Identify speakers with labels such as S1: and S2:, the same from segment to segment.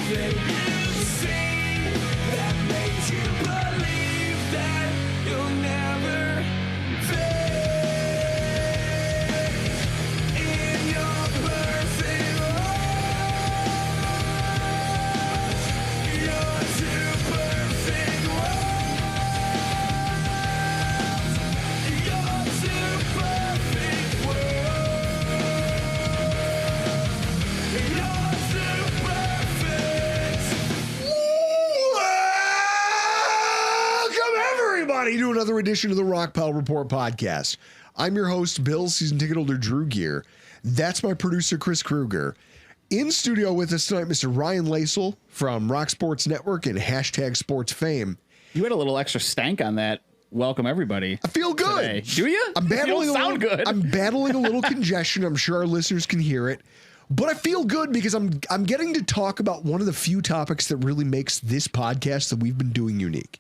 S1: something you've seen that makes you believe that you'll never fail in your perfect world. You're too perfect world. You're too perfect world. You're too perfect.
S2: Welcome, everybody, to another edition of the Rockpile Report podcast. I'm your host, Bill, season ticket holder Drew Gear. That's my producer, Chris Kruger. In studio with us tonight, Mr. Ryan Lasel from Rock Sports Network and hashtag Sports Fame.
S3: You had a little extra stank on that. Welcome, everybody.
S2: I feel good.
S3: Today. Do you?
S2: I'm battling
S3: you don't sound good.
S2: I'm battling a little congestion. I'm sure our listeners can hear it. But I feel good because I'm getting to talk about one of the few topics that really makes this podcast that we've been doing unique.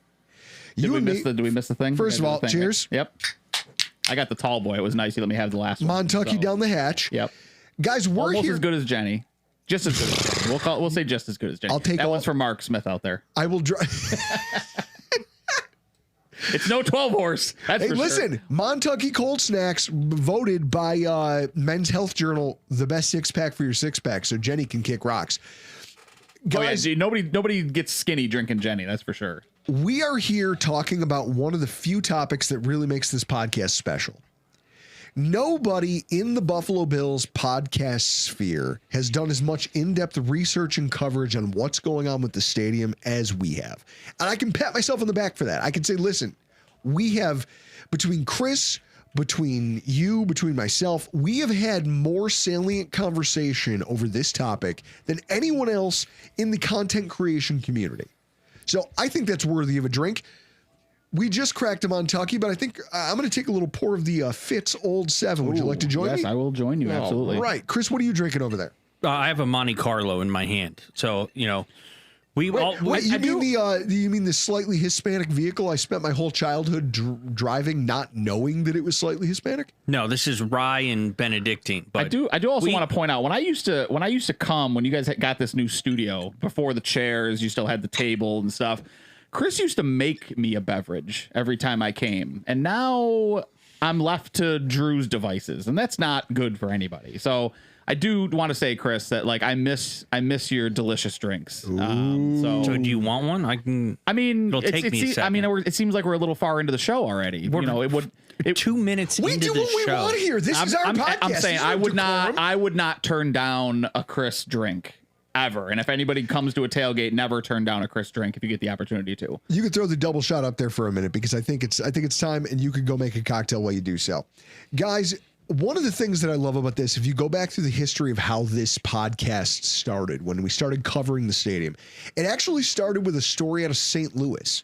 S3: Did we miss the thing?
S2: First of all,
S3: Thing.
S2: cheers.
S3: Yep. I got the tall boy. It was nice. You let me have the last one.
S2: Montucky down the hatch.
S3: Yep.
S2: Guys, we're
S3: Almost
S2: here.
S3: as good as Jenny. Just as good as Jenny. We'll say just as good as Jenny.
S2: I'll take
S3: that
S2: all-
S3: one's for Mark Smith out there.
S2: I will drive.
S3: It's no 12 horse. That's
S2: Hey,
S3: for
S2: listen,
S3: sure.
S2: Montucky Cold Snacks voted by Men's Health Journal the best six pack for your six pack, so Jenny can kick rocks.
S3: Oh, yeah,
S2: Guys,
S3: dude, nobody gets skinny drinking Jenny. That's for sure.
S2: we are here talking about one of the few topics that really makes this podcast special. Nobody in the Buffalo Bills podcast sphere has done as much in-depth research and coverage on what's going on with the stadium as we have. And I can pat myself on the back for that. I can say, listen, we have, between Chris, between you, between myself, we have had more salient conversation over this topic than anyone else in the content creation community. So I think that's worthy of a drink. We just cracked a Montucky, but I think I'm going to take a little pour of the Fitz Old 7. Would you like to join me?
S3: Yes, I will join you. Absolutely.
S2: All right. Chris, what are you drinking over there?
S4: I have a Monte Carlo in my hand. So, you know,
S2: Wait, you mean the slightly Hispanic vehicle I spent my whole childhood driving not knowing that it was slightly Hispanic?
S4: No, this is rye and Benedictine. But
S3: I do also want to point out when I used to come, when you guys got this new studio, before the chairs, you still had the table and stuff. Chris used to make me a beverage every time I came, and now I'm left to Drew's devices, and that's not good for anybody. So I do want to say, Chris, that like I miss your delicious drinks.
S4: So do you want one? I mean, it'll take me a second.
S3: I mean, it seems like we're a little far into the show already. It would.
S4: 2 minutes
S2: We
S4: into
S2: do
S4: the
S2: what we
S4: show.
S2: want here. This is our podcast.
S3: I'm saying
S2: This is
S3: I
S2: our
S3: would
S2: decorum.
S3: I would not turn down a Chris drink ever. And if anybody comes to a tailgate, never turn down a Chris drink if you get the opportunity to.
S2: You could throw the double shot up there for a minute because I think it's time, and you could go make a cocktail while you do so. Guys, one of the things that I love about this, if you go back through the history of how this podcast started, when we started covering the stadium, it actually started with a story out of St. Louis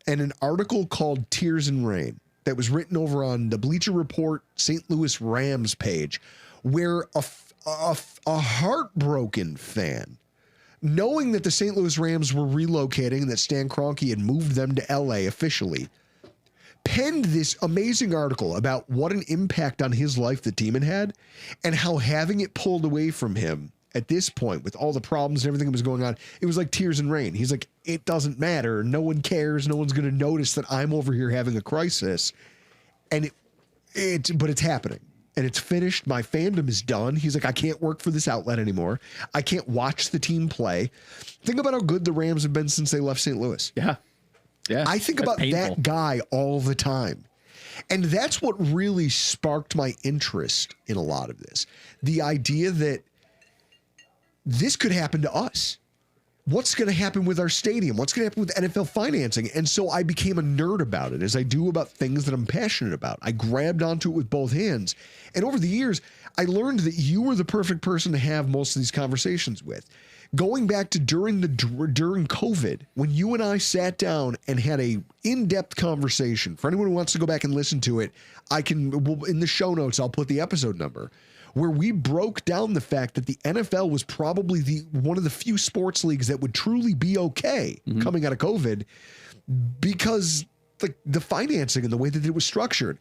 S2: and an article called Tears and Rain that was written over on the Bleacher Report St. Louis Rams page, where a heartbroken fan, knowing that the St. Louis Rams were relocating and that Stan Kroenke had moved them to LA officially, penned this amazing article about what an impact on his life the team had had and how having it pulled away from him at this point with all the problems and everything that was going on, it was like tears and rain. He's like, it doesn't matter. No one cares. No one's going to notice that I'm over here having a crisis. And but it's happening. And it's finished. My fandom is done. He's like, I can't work for this outlet anymore. I can't watch the team play. Think about how good the Rams have been since they left St. Louis.
S3: Yeah. Yeah.
S2: I think
S3: That's
S2: about
S3: painful.
S2: that guy all the time. And that's what really sparked my interest in a lot of this. The idea that this could happen to us. What's going to happen with our stadium? What's going to happen with NFL financing? And so I became a nerd about it, as I do about things that I'm passionate about. I grabbed onto it with both hands. And over the years, I learned that you were the perfect person to have most of these conversations with. Going back to during COVID, when you and I sat down and had a in-depth conversation. For anyone who wants to go back and listen to it, in the show notes, I'll put the episode number, where we broke down the fact that the NFL was probably one of the few sports leagues that would truly be okay coming out of COVID because the financing and the way that it was structured.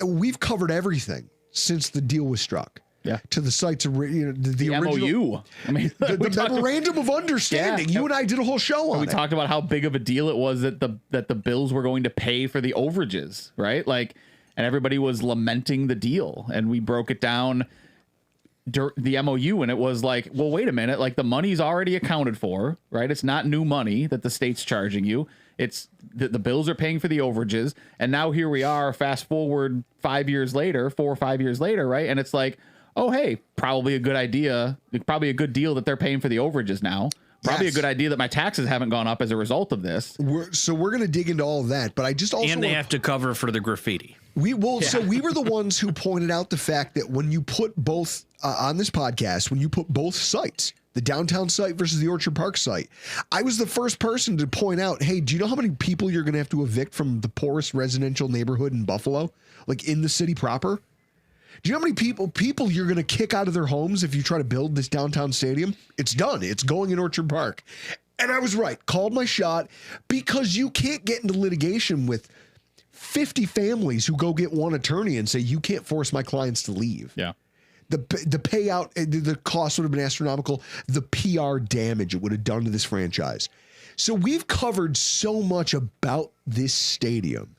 S2: We've covered everything since the deal was struck. to the site's the original
S3: MOU. I mean,
S2: the memorandum of understanding. You and I did a whole show on it.
S3: We talked about how big of a deal it was that the Bills were going to pay for the overages, right? Like, and everybody was lamenting the deal, and we broke it down, the MOU, and it was like, well, wait a minute, like the money's already accounted for, right? It's not new money that the state's charging you. It's the Bills are paying for the overages, and now here we are, fast forward 4 or 5 years later, right? And it's like, oh, hey, probably a good idea, probably a good deal that they're paying for the overages now. Probably a good idea that my taxes haven't gone up as a result of this.
S2: So we're going to dig into all of that, but I just also
S4: and they have to cover for the graffiti.
S2: So we were the ones who pointed out the fact that when you put both on this podcast, when you put both sites, the downtown site versus the Orchard Park site, I was the first person to point out, hey, do you know how many people you're going to have to evict from the poorest residential neighborhood in Buffalo, like in the city proper? Do you know how many people you're going to kick out of their homes if you try to build this downtown stadium? It's done. It's going in Orchard Park. And I was right. Called my shot, because you can't get into litigation with 50 families who go get one attorney and say, you can't force my clients to leave.
S3: Yeah.
S2: The payout, the cost would have been astronomical. The PR damage it would have done to this franchise. So we've covered so much about this stadium.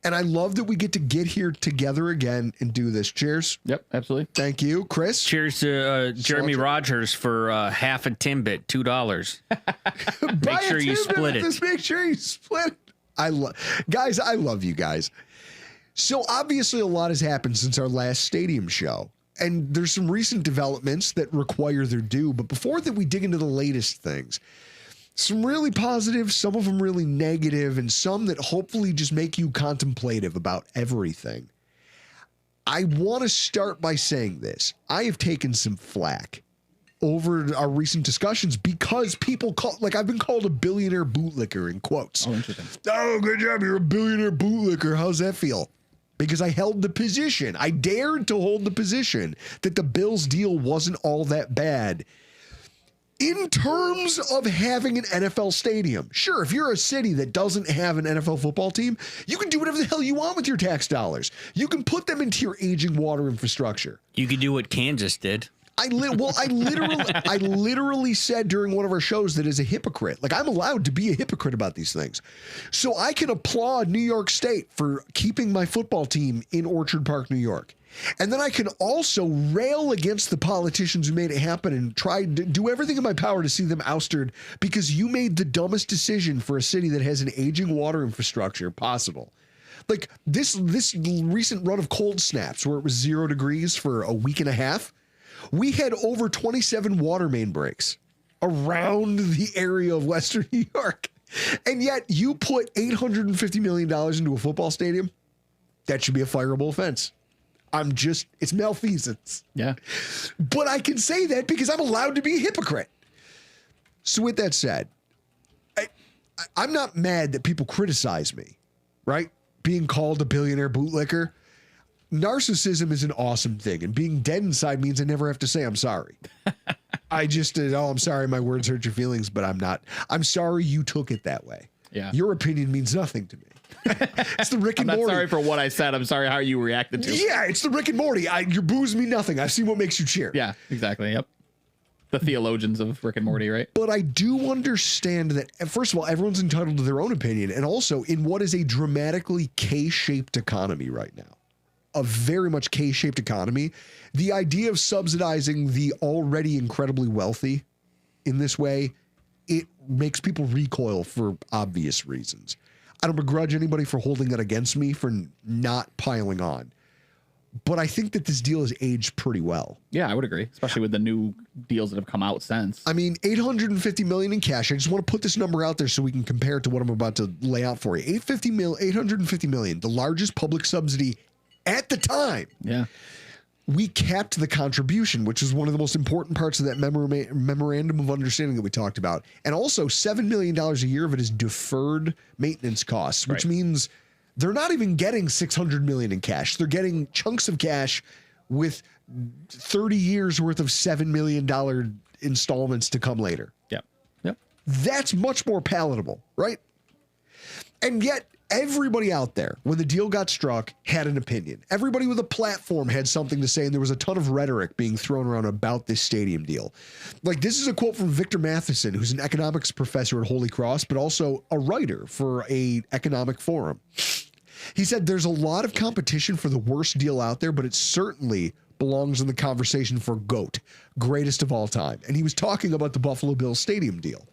S2: And I love that we get here together again and do this. Cheers.
S3: Yep, absolutely.
S2: Thank you, Chris.
S4: Cheers to Jeremy Rogers for half a Timbit, $2. Make sure you split it.
S2: Make sure you split it. Guys, I love you guys. So obviously a lot has happened since our last stadium show. And there's some recent developments that require their due. But before that, we dig into the latest things. Some really positive, some of them really negative, and some that hopefully just make you contemplative about everything. I want to start by saying this. I have taken some flack over our recent discussions because people I've been called a billionaire bootlicker in quotes.
S3: Oh, interesting.
S2: Oh, good job. You're a billionaire bootlicker. How's that feel? Because I held the position. I dared to hold the position that the Bills deal wasn't all that bad. In terms of having an NFL stadium, sure, if you're a city that doesn't have an NFL football team, you can do whatever the hell you want with your tax dollars. You can put them into your aging water infrastructure.
S4: You could do what Kansas did.
S2: I literally said during one of our shows that as a hypocrite, like I'm allowed to be a hypocrite about these things. So I can applaud New York State for keeping my football team in Orchard Park, New York. And then I can also rail against the politicians who made it happen and try to do everything in my power to see them ousted because you made the dumbest decision for a city that has an aging water infrastructure possible. Like this recent run of cold snaps where it was 0 degrees for a week and a half, we had over 27 water main breaks around the area of Western New York. And yet you put $850 million into a football stadium. That should be a fireable offense. It's malfeasance.
S3: Yeah.
S2: But I can say that because I'm allowed to be a hypocrite. So with that said, I'm not mad that people criticize me, right? Being called a billionaire bootlicker. Narcissism is an awesome thing. And being dead inside means I never have to say I'm sorry. I'm sorry my words hurt your feelings, but I'm not. I'm sorry you took it that way.
S3: Yeah.
S2: Your opinion means nothing to me. It's the Rick and
S3: I'm not
S2: Morty.
S3: sorry for what I said. I'm sorry how you reacted to it.
S2: Yeah, it's the Rick and Morty. Your boos mean nothing. I've seen what makes you cheer.
S3: Yeah, exactly. Yep. The theologians of Rick and Morty, right?
S2: But I do understand that, first of all, everyone's entitled to their own opinion. And also in what is a dramatically K-shaped economy right now, a very much K-shaped economy, the idea of subsidizing the already incredibly wealthy in this way, it makes people recoil for obvious reasons. I don't begrudge anybody for holding that against me for not piling on. But I think that this deal has aged pretty well.
S3: Yeah, I would agree, especially with the new deals that have come out since.
S2: I mean, $850 million in cash. I just want to put this number out there so we can compare it to what I'm about to lay out for you. $850 million, the largest public subsidy at the time.
S3: Yeah.
S2: We capped the contribution, which is one of the most important parts of that memorandum of understanding that we talked about. And also $7 million a year of it is deferred maintenance costs, which means they're not even getting $600 million in cash. They're getting chunks of cash with 30 years worth of $7 million installments to come later.
S3: Yep. Yep.
S2: That's much more palatable, right? And yet Everybody out there, when the deal got struck, had an opinion. Everybody with a platform had something to say, and there was a ton of rhetoric being thrown around about this stadium deal. Like, this is a quote from Victor Matheson, who's an economics professor at Holy Cross, but also a writer for a economic forum. He said, there's a lot of competition for the worst deal out there, but it certainly belongs in the conversation for GOAT, greatest of all time. And he was talking about the Buffalo Bills stadium deal.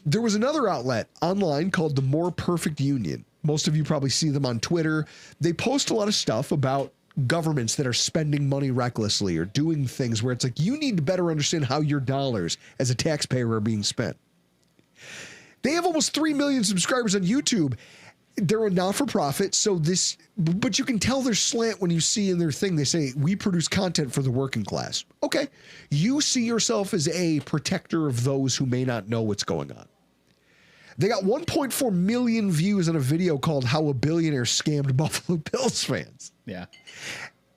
S2: There was another outlet online called the More Perfect Union. Most of you probably see them on Twitter. They post a lot of stuff about governments that are spending money recklessly or doing things where it's like, you need to better understand how your dollars as a taxpayer are being spent. They have almost 3 million subscribers on YouTube. They're a not-for-profit, but you can tell their slant when you see in their thing, they say, we produce content for the working class. Okay. You see yourself as a protector of those who may not know what's going on. They got 1.4 million views on a video called How a Billionaire Scammed Buffalo Bills Fans.
S3: Yeah.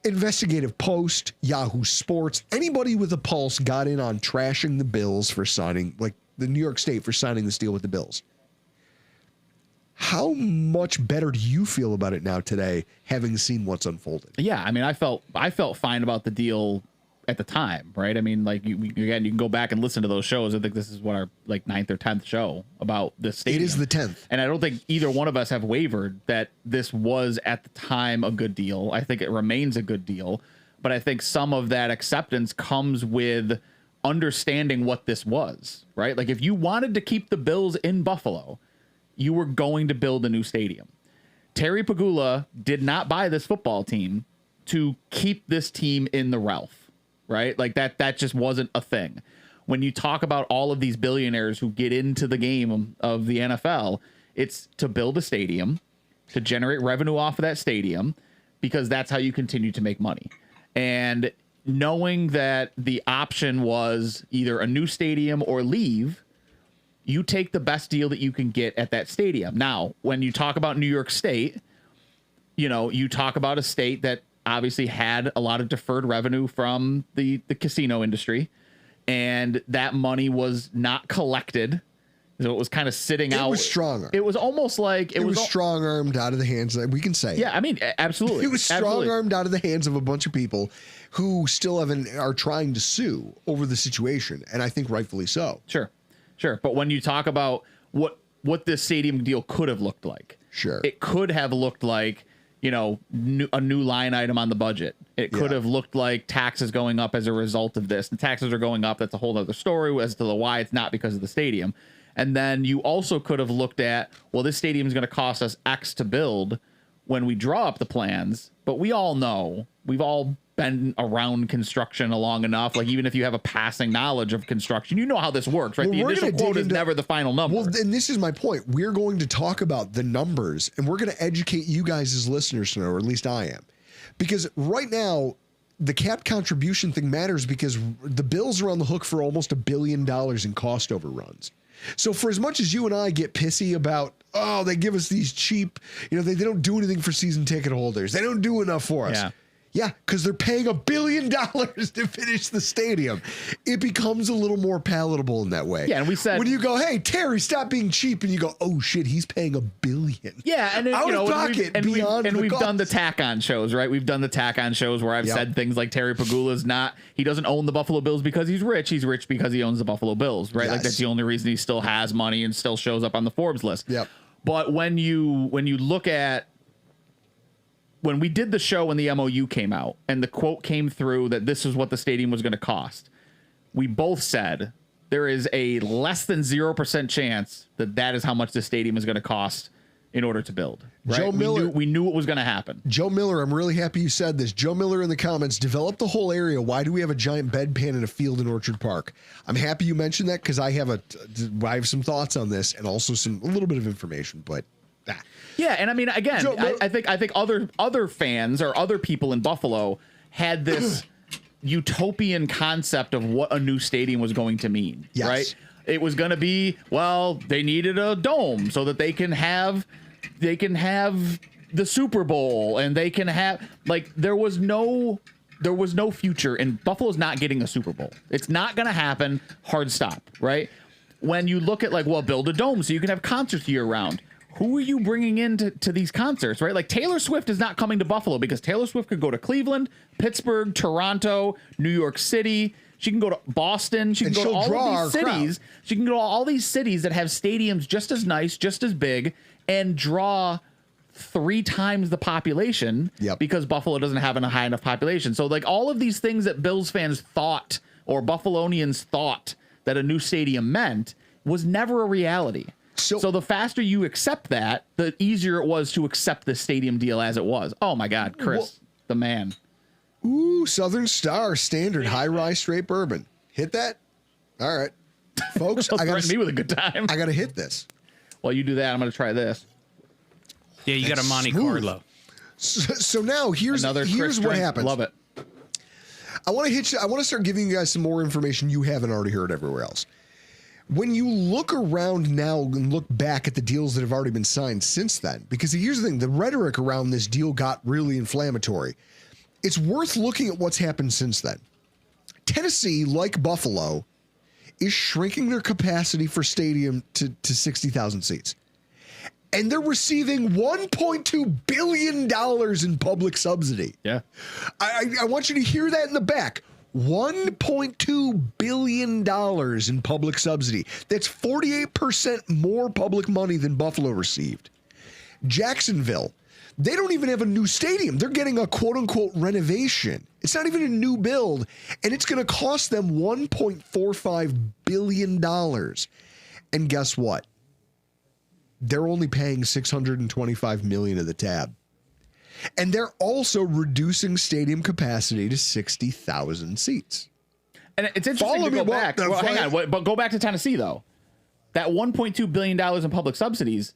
S2: Investigative Post, Yahoo Sports, anybody with a pulse got in on trashing the Bills for signing, like the New York State for signing this deal with the Bills. How much better do you feel about it now today, having seen what's unfolded?
S3: Yeah, I mean, I felt fine about the deal at the time, right? I mean, like, you can go back and listen to those shows. I think this is what our 9th or 10th show about this stadium.
S2: It is the 10th.
S3: And I don't think either one of us have wavered that this was at the time a good deal. I think it remains a good deal, but I think some of that acceptance comes with understanding what this was, right? Like, if you wanted to keep the Bills in Buffalo, you were going to build a new stadium. Terry Pagula did not buy this football team to keep this team in the Ralph. Right? Like that just wasn't a thing. When you talk about all of these billionaires who get into the game of the NFL, it's to build a stadium, to generate revenue off of that stadium, because that's how you continue to make money. And knowing that the option was either a new stadium or leave, you take the best deal that you can get at that stadium. Now, when you talk about New York State, you talk about a state that obviously had a lot of deferred revenue from the casino industry, and that money was not collected. So it was kind of sitting out. It was
S2: strong.
S3: It was almost like
S2: it was strong-armed out of the hands. We can say.
S3: Yeah, I mean, absolutely.
S2: It was strong-armed out of the hands of a bunch of people who still are trying to sue over the situation, and I think rightfully so.
S3: Sure. But when you talk about what this stadium deal could have looked like,
S2: sure,
S3: it could have looked like, a new line item on the budget. It could have looked like taxes going up as a result of this. And taxes are going up. That's a whole other story as to the why it's not because of the stadium. And then you also could have looked at, well, this stadium is going to cost us X to build when we draw up the plans. But we all know, we've all been around construction long enough. Like, even if you have a passing knowledge of construction, you know how this works, right? Well, the initial quote is never the final number.
S2: Well, and this is my point. We're going to talk about the numbers, and we're going to educate you guys as listeners to know, or at least I am. Because right now, the cap contribution thing matters because the Bills are on the hook for almost $1 billion in cost overruns. So for as much as you and I get pissy about, oh, they give us these cheap, they don't do anything for season ticket holders. They don't do enough for us. Yeah, because they're paying $1 billion to finish the stadium. It becomes a little more palatable in that way.
S3: Yeah, and we said,
S2: when you go, hey, Terry, stop being cheap, and you go, oh shit, he's paying $1 billion.
S3: Yeah, and
S2: out of pocket,
S3: we've done the tack on shows, right? We've done the tack on shows where I've said things like Terry Pagula's he doesn't own the Buffalo Bills because he's rich. He's rich because he owns the Buffalo Bills, right? Yes. Like, that's the only reason he still has money and still shows up on the Forbes list.
S2: Yep.
S3: But when you look at, when we did the show when the MOU came out and the quote came through that this is what the stadium was going to cost, we both said there is a less than 0% chance that is how much the stadium is going to cost in order to build. Right?
S2: Joe Miller,
S3: we knew it was going to happen.
S2: Joe Miller, I'm really happy you said this. Joe Miller in the comments, develop the whole area. Why do we have a giant bedpan in a field in Orchard Park? I'm happy you mentioned that because I have some thoughts on this and also a little bit of information, but
S3: yeah, and I mean, again, I think other fans or other people in Buffalo had this utopian concept of what a new stadium was going to mean, right? It was going to be, well, they needed a dome so that they can have the Super Bowl, and they can have, like, there was no future, and Buffalo's not getting a Super Bowl. It's not going to happen. Hard stop, right? When you look at, like, well, build a dome so you can have concerts year round. who are you bringing in to these concerts, right? Like Taylor Swift is not coming to Buffalo because Taylor Swift could go to Cleveland, Pittsburgh, Toronto, New York City. She can go to Boston. She can go to all of these cities. She can go to all these cities that have stadiums just as nice, just as big, and draw 3 times the population because Buffalo doesn't have a high enough population. So like all of these things that Bills fans thought or Buffalonians thought that a new stadium meant was never a reality. So the faster you accept that, the easier it was to accept the stadium deal as it was. Oh my God, Chris, the man.
S2: Ooh, Southern Star Standard High Rye Straight Bourbon. Hit that? All right. Folks,
S3: I got me with a good time.
S2: I got to hit this.
S3: While you do that, I'm going to try this.
S4: Yeah, you got a Monte Carlo.
S2: So now here's what happens.
S3: Love it.
S2: I want to start giving you guys some more information you haven't already heard everywhere else. When you look around now and look back at the deals that have already been signed since then, because here's the thing, the rhetoric around this deal got really inflammatory. It's worth looking at what's happened since then. Tennessee, like Buffalo, is shrinking their capacity for stadium to 60,000 seats. And they're receiving $1.2 billion in public subsidy.
S3: Yeah.
S2: I want you to hear that in the back. $1.2 billion in public subsidy. That's 48% more public money than Buffalo received. Jacksonville, they don't even have a new stadium. They're getting a quote-unquote renovation. It's not even a new build, and it's going to cost them $1.45 billion. And guess what? They're only paying $625 million of the tab. And they're also reducing stadium capacity to 60,000 seats.
S3: And it's interesting to go back. Well, hang on, but go back to Tennessee, though. That $1.2 billion in public subsidies,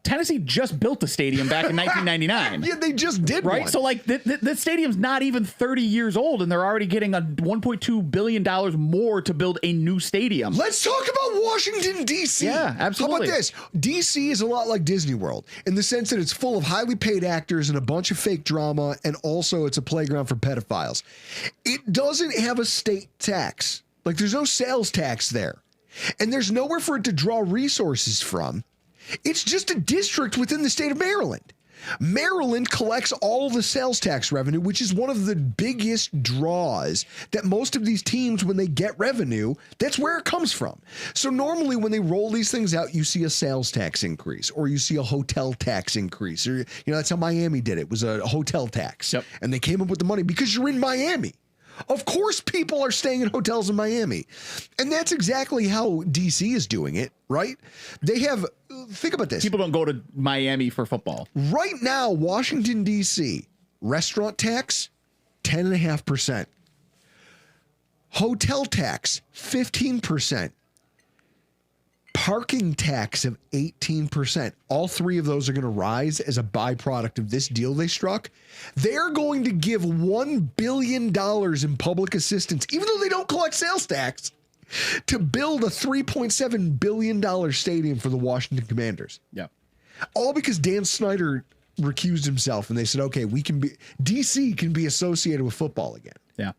S3: Tennessee just built a stadium back in 1999.
S2: Yeah, they just did
S3: right?
S2: one.
S3: So, like, the stadium's not even 30 years old, and they're already getting a $1.2 billion more to build a new stadium.
S2: Let's talk about Washington, D.C.
S3: Yeah, absolutely.
S2: How about this? D.C. is a lot like Disney World in the sense that it's full of highly paid actors and a bunch of fake drama, and also it's a playground for pedophiles. It doesn't have a state tax. Like, there's no sales tax there. And there's nowhere for it to draw resources from. It's just a district within the state of Maryland. Maryland collects all the sales tax revenue, which is one of the biggest draws that most of these teams, when they get revenue, that's where it comes from. So normally when they roll these things out, you see a sales tax increase or you see a hotel tax increase. Or, that's how Miami did it. It was a hotel tax.
S3: Yep.
S2: And they came up with the money because you're in Miami. Of course, people are staying in hotels in Miami. And that's exactly how D.C. is doing it, right? They have, think about this.
S3: People don't go to Miami for football.
S2: Right now, Washington, D.C., restaurant tax, 10.5%. Hotel tax, 15%. Parking tax of 18%. All three of those are going to rise as a byproduct of this deal they struck. They're going to give $1 billion in public assistance, even though they don't collect sales tax, to build a $3.7 billion stadium for the Washington Commanders.
S3: Yeah.
S2: All because Dan Snyder recused himself and they said, okay, DC can be associated with football again.
S3: Yeah.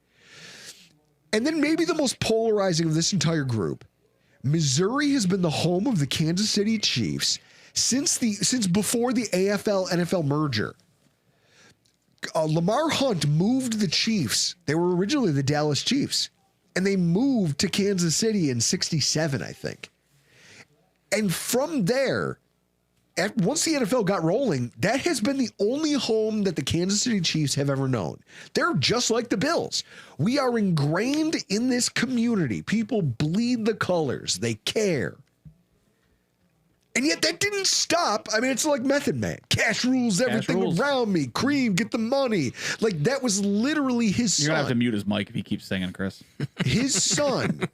S2: And then maybe the most polarizing of this entire group, Missouri has been the home of the Kansas City Chiefs since before the AFL-NFL merger. Lamar Hunt moved the Chiefs. They were originally the Dallas Chiefs, and they moved to Kansas City in '67, I think. And from there, once the NFL got rolling, that has been the only home that the Kansas City Chiefs have ever known. They're just like the Bills. We are ingrained in this community. People bleed the colors. They care. And yet that didn't stop. I mean, it's like Method Man. Cash rules everything around me. Cream, get the money. Like, that was literally his son.
S3: You're going to have to mute his mic if he keeps singing, Chris.
S2: His son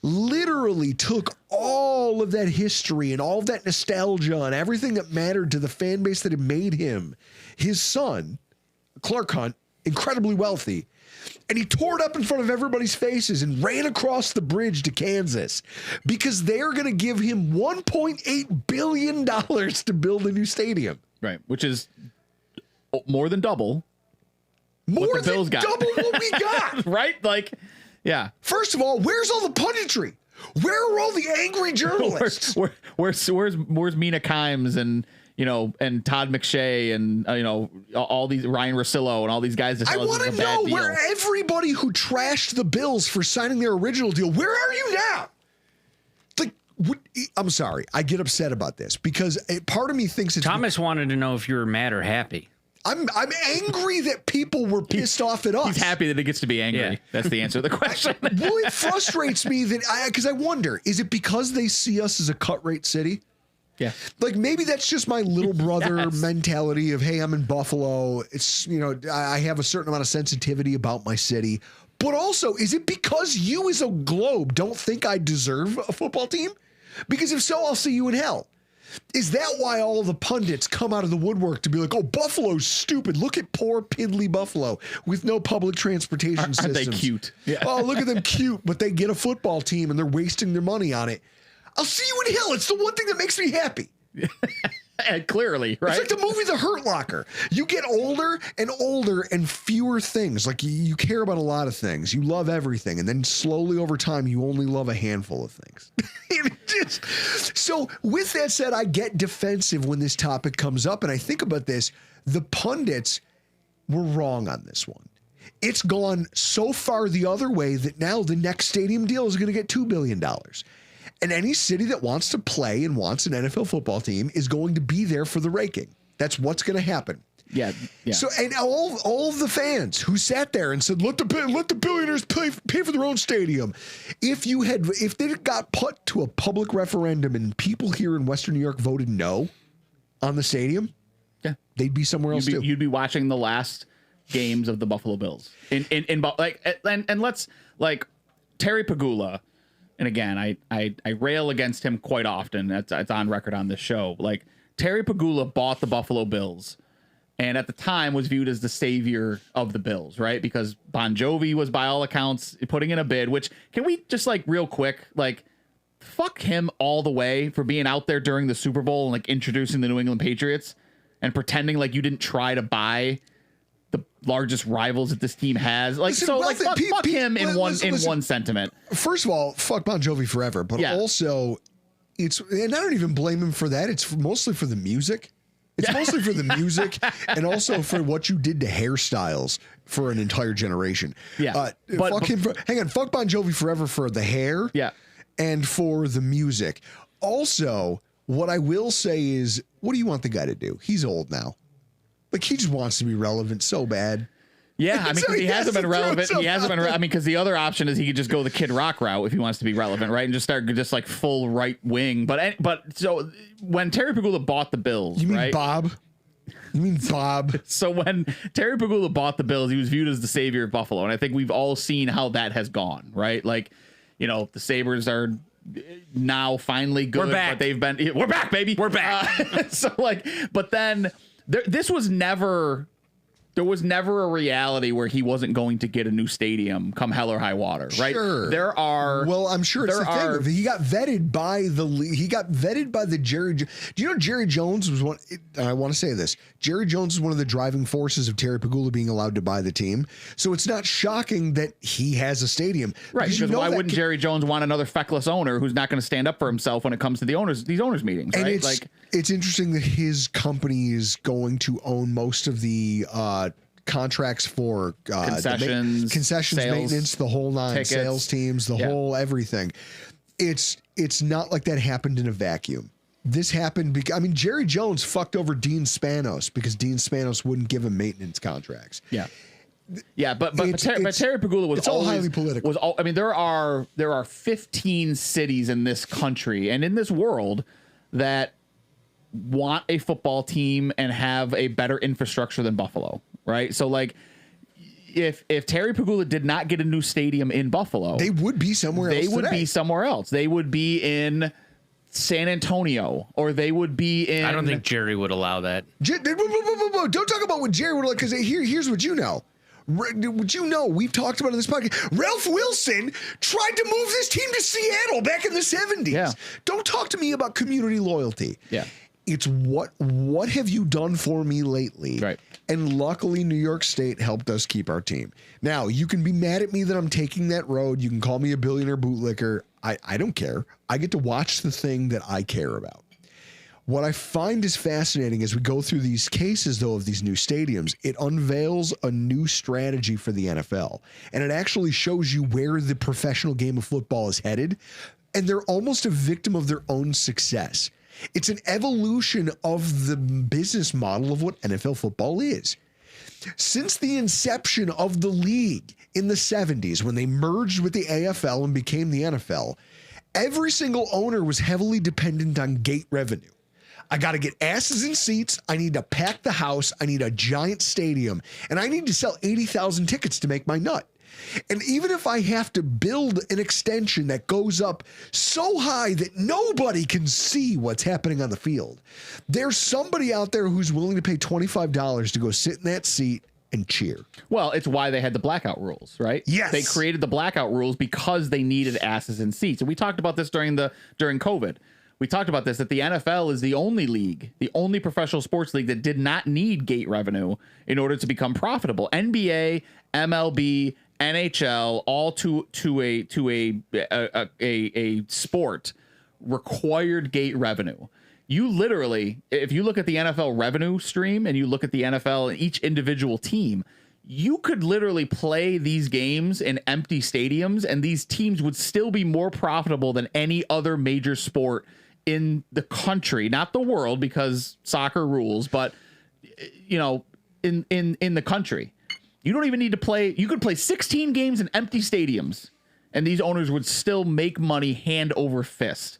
S2: literally took all of that history and all of that nostalgia and everything that mattered to the fan base that had made him. His son, Clark Hunt, incredibly wealthy, and he tore it up in front of everybody's faces and ran across the bridge to Kansas because they're going to give him $1.8 billion to build a new stadium.
S3: Right, which is more than double.
S2: More than double what we got.
S3: Right? Like, yeah.
S2: First of all, where's all the punditry? Where are all the angry journalists?
S3: Where's Mina Kimes and and Todd McShay and all these Ryan Russillo and all these guys that
S2: I
S3: tell us
S2: want
S3: it's
S2: to
S3: a bad
S2: know
S3: deal.
S2: where everybody who trashed the Bills for signing their original deal. Where are you now? I'm sorry. I get upset about this because part of me thinks it's
S4: Thomas wanted to know if you were mad or happy.
S2: I'm angry that people were pissed off at us.
S3: He's happy that it gets to be angry.
S4: Yeah.
S3: That's the answer to the question.
S2: Well, it frustrates me that because I wonder, is it because they see us as a cut rate city?
S3: Yeah.
S2: Like maybe that's just my little brother
S3: Yes.
S2: mentality of, hey, I'm in Buffalo. It's, I have a certain amount of sensitivity about my city. But also, is it because you as a globe don't think I deserve a football team? Because if so, I'll see you in hell. Is that why all the pundits come out of the woodwork to be like, oh, Buffalo's stupid. Look at poor piddly Buffalo with no public transportation systems.
S3: Aren't they cute? Yeah.
S2: Oh, look at them cute, but they get a football team and they're wasting their money on it. I'll see you in hell. It's the one thing that makes me happy.
S3: Clearly, right?
S2: It's like the movie The Hurt Locker. You get older and fewer things. Like you care about a lot of things. You love everything. And then slowly over time, you only love a handful of things. So with that said, I get defensive when this topic comes up. And I think about this. The pundits were wrong on this one. It's gone so far the other way that now the next stadium deal is going to get $2 billion. And any city that wants to play and wants an NFL football team is going to be there for the raking. That's what's going to happen.
S3: Yeah.
S2: So, and all of the fans who sat there and said, let the billionaires pay for their own stadium. If they got put to a public referendum and people here in Western New York voted no on the stadium,
S3: Yeah.
S2: they'd be somewhere else too.
S3: You'd be watching the last games of the Buffalo Bills and let's Terry Pagula. And again, I rail against him quite often. It's on record on this show. Like Terry Pagula bought the Buffalo Bills, and at the time was viewed as the savior of the Bills, right? Because Bon Jovi was, by all accounts, putting in a bid. Which can we just real quick, fuck him all the way for being out there during the Super Bowl and introducing the New England Patriots and pretending like you didn't try to buy the largest rivals that this team has. Fuck him in one sentiment.
S2: First of all, fuck Bon Jovi forever, but also and I don't even blame him for that. It's mostly for the music. It's mostly for the music and also for what you did to hairstyles for an entire generation.
S3: Yeah.
S2: Fuck Bon Jovi forever for the hair.
S3: Yeah.
S2: And for the music. Also, what I will say is, what do you want the guy to do? He's old now. He just wants to be relevant so bad.
S3: Yeah, because he hasn't been relevant. He hasn't been. Because the other option is he could just go the Kid Rock route if he wants to be relevant, right? And just start full right wing. But so when Terry Pagula bought the Bills,
S2: you mean
S3: right?
S2: Bob? You mean Bob?
S3: So when Terry Pagula bought the Bills, he was viewed as the savior of Buffalo, and I think we've all seen how that has gone, right? The Sabres are now finally good.
S4: We're back.
S3: But we're back, baby.
S4: We're back.
S3: But then. There was never a reality where he wasn't going to get a new stadium come hell or high water, right?
S2: Sure.
S3: Well,
S2: I'm sure it's the thing. He got vetted by the Jerry. Do you know Jerry Jones was one? I want to say this. Jerry Jones is one of the driving forces of Terry Pagula being allowed to buy the team. So it's not shocking that he has a stadium.
S3: Right. Because why wouldn't Jerry Jones want another feckless owner who's not going to stand up for himself when it comes to these owners meetings,
S2: and
S3: right?
S2: It's interesting that his company is going to own most of the contracts for
S3: concessions,
S2: sales, maintenance, the whole nine,
S3: tickets,
S2: sales teams, the whole everything. It's not like that happened in a vacuum. This happened because Jerry Jones fucked over Dean Spanos because Dean Spanos wouldn't give him maintenance contracts.
S3: Yeah. Yeah, but Terry Pagula was
S2: all highly political.
S3: There are 15 cities in this country and in this world that want a football team and have a better infrastructure than Buffalo, right? So if Terry Pagula did not get a new stadium in Buffalo,
S2: they would be somewhere else.
S3: They would be somewhere else. They would be in San Antonio, or they would be in.
S4: I don't think Jerry would allow that.
S2: Don't talk about what Jerry would allow, because here's what you know. We've talked about in this podcast. Ralph Wilson tried to move this team to Seattle back in the 70s.
S3: Yeah.
S2: Don't talk to me about community loyalty.
S3: Yeah.
S2: It's what have you done for me lately?
S3: Right.
S2: And luckily, New York State helped us keep our team. Now, you can be mad at me that I'm taking that road. You can call me a billionaire bootlicker. I don't care. I get to watch the thing that I care about. What I find is fascinating as we go through these cases, though, of these new stadiums, it unveils a new strategy for the NFL. And it actually shows you where the professional game of football is headed. And they're almost a victim of their own success. It's an evolution of the business model of what NFL football is. Since the inception of the league in the 70s, when they merged with the AFL and became the NFL, every single owner was heavily dependent on gate revenue. I got to get asses in seats. I need to pack the house. I need a giant stadium. And I need to sell 80,000 tickets to make my nut. And even if I have to build an extension that goes up so high that nobody can see what's happening on the field, there's somebody out there who's willing to pay $25 to go sit in that seat and cheer.
S3: Well, it's why they had the blackout rules, right?
S2: Yes.
S3: They created the blackout rules because they needed asses in seats. And we talked about this during COVID. We talked about this, that the NFL is the only league, the only professional sports league that did not need gate revenue in order to become profitable. NBA, MLB, NHL, all to a sport required gate revenue. You literally, if you look at the NFL revenue stream and you look at the NFL and each individual team, you could literally play these games in empty stadiums and these teams would still be more profitable than any other major sport in the country, not the world because soccer rules, but you know, in the country. You don't even need to play. You could play 16 games in empty stadiums and these owners would still make money hand over fist.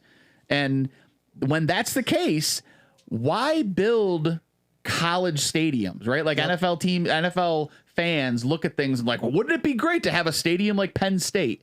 S3: And when that's the case, why build college stadiums, right? Like yep. NFL fans look at things and like, well, wouldn't it be great to have a stadium like Penn State?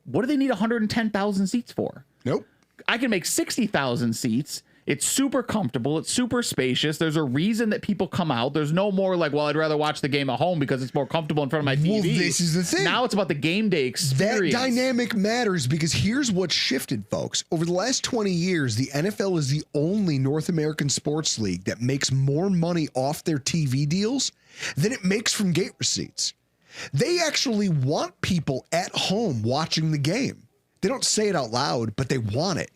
S3: What do they need 110,000 seats for?
S2: Nope.
S3: I can make 60,000 seats. It's super comfortable. It's super spacious. There's a reason that people come out. There's no more like, well, I'd rather watch the game at home because it's more comfortable in front of my TV.
S2: Well, this is the thing.
S3: Now it's about the game day experience.
S2: That dynamic matters because here's what's shifted, folks. Over the last 20 years, the NFL is the only North American sports league that makes more money off their TV deals than it makes from gate receipts. They actually want people at home watching the game. They don't say it out loud, but they want it.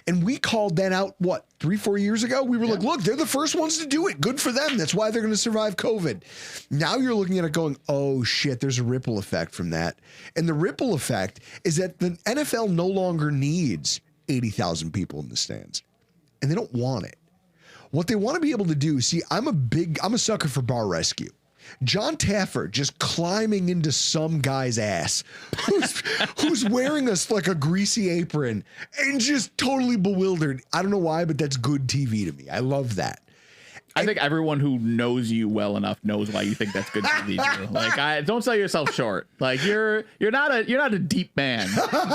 S2: And we called that out, 3-4 years ago? We were like, look, they're the first ones to do it. Good for them. That's why they're going to survive COVID. Now you're looking at it going, oh, shit, there's a ripple effect from that. And the ripple effect is that the NFL no longer needs 80,000 people in the stands. And they don't want it. What they want to be able to do, see, I'm a sucker for bar rescue. John Taffer just climbing into some guy's ass who's wearing like a greasy apron and just totally bewildered. I don't know why, but that's good TV to me. I love that.
S3: I think everyone who knows you well enough knows why you think that's good TV. Drew. Like, don't sell yourself short. Like, you're not a deep man,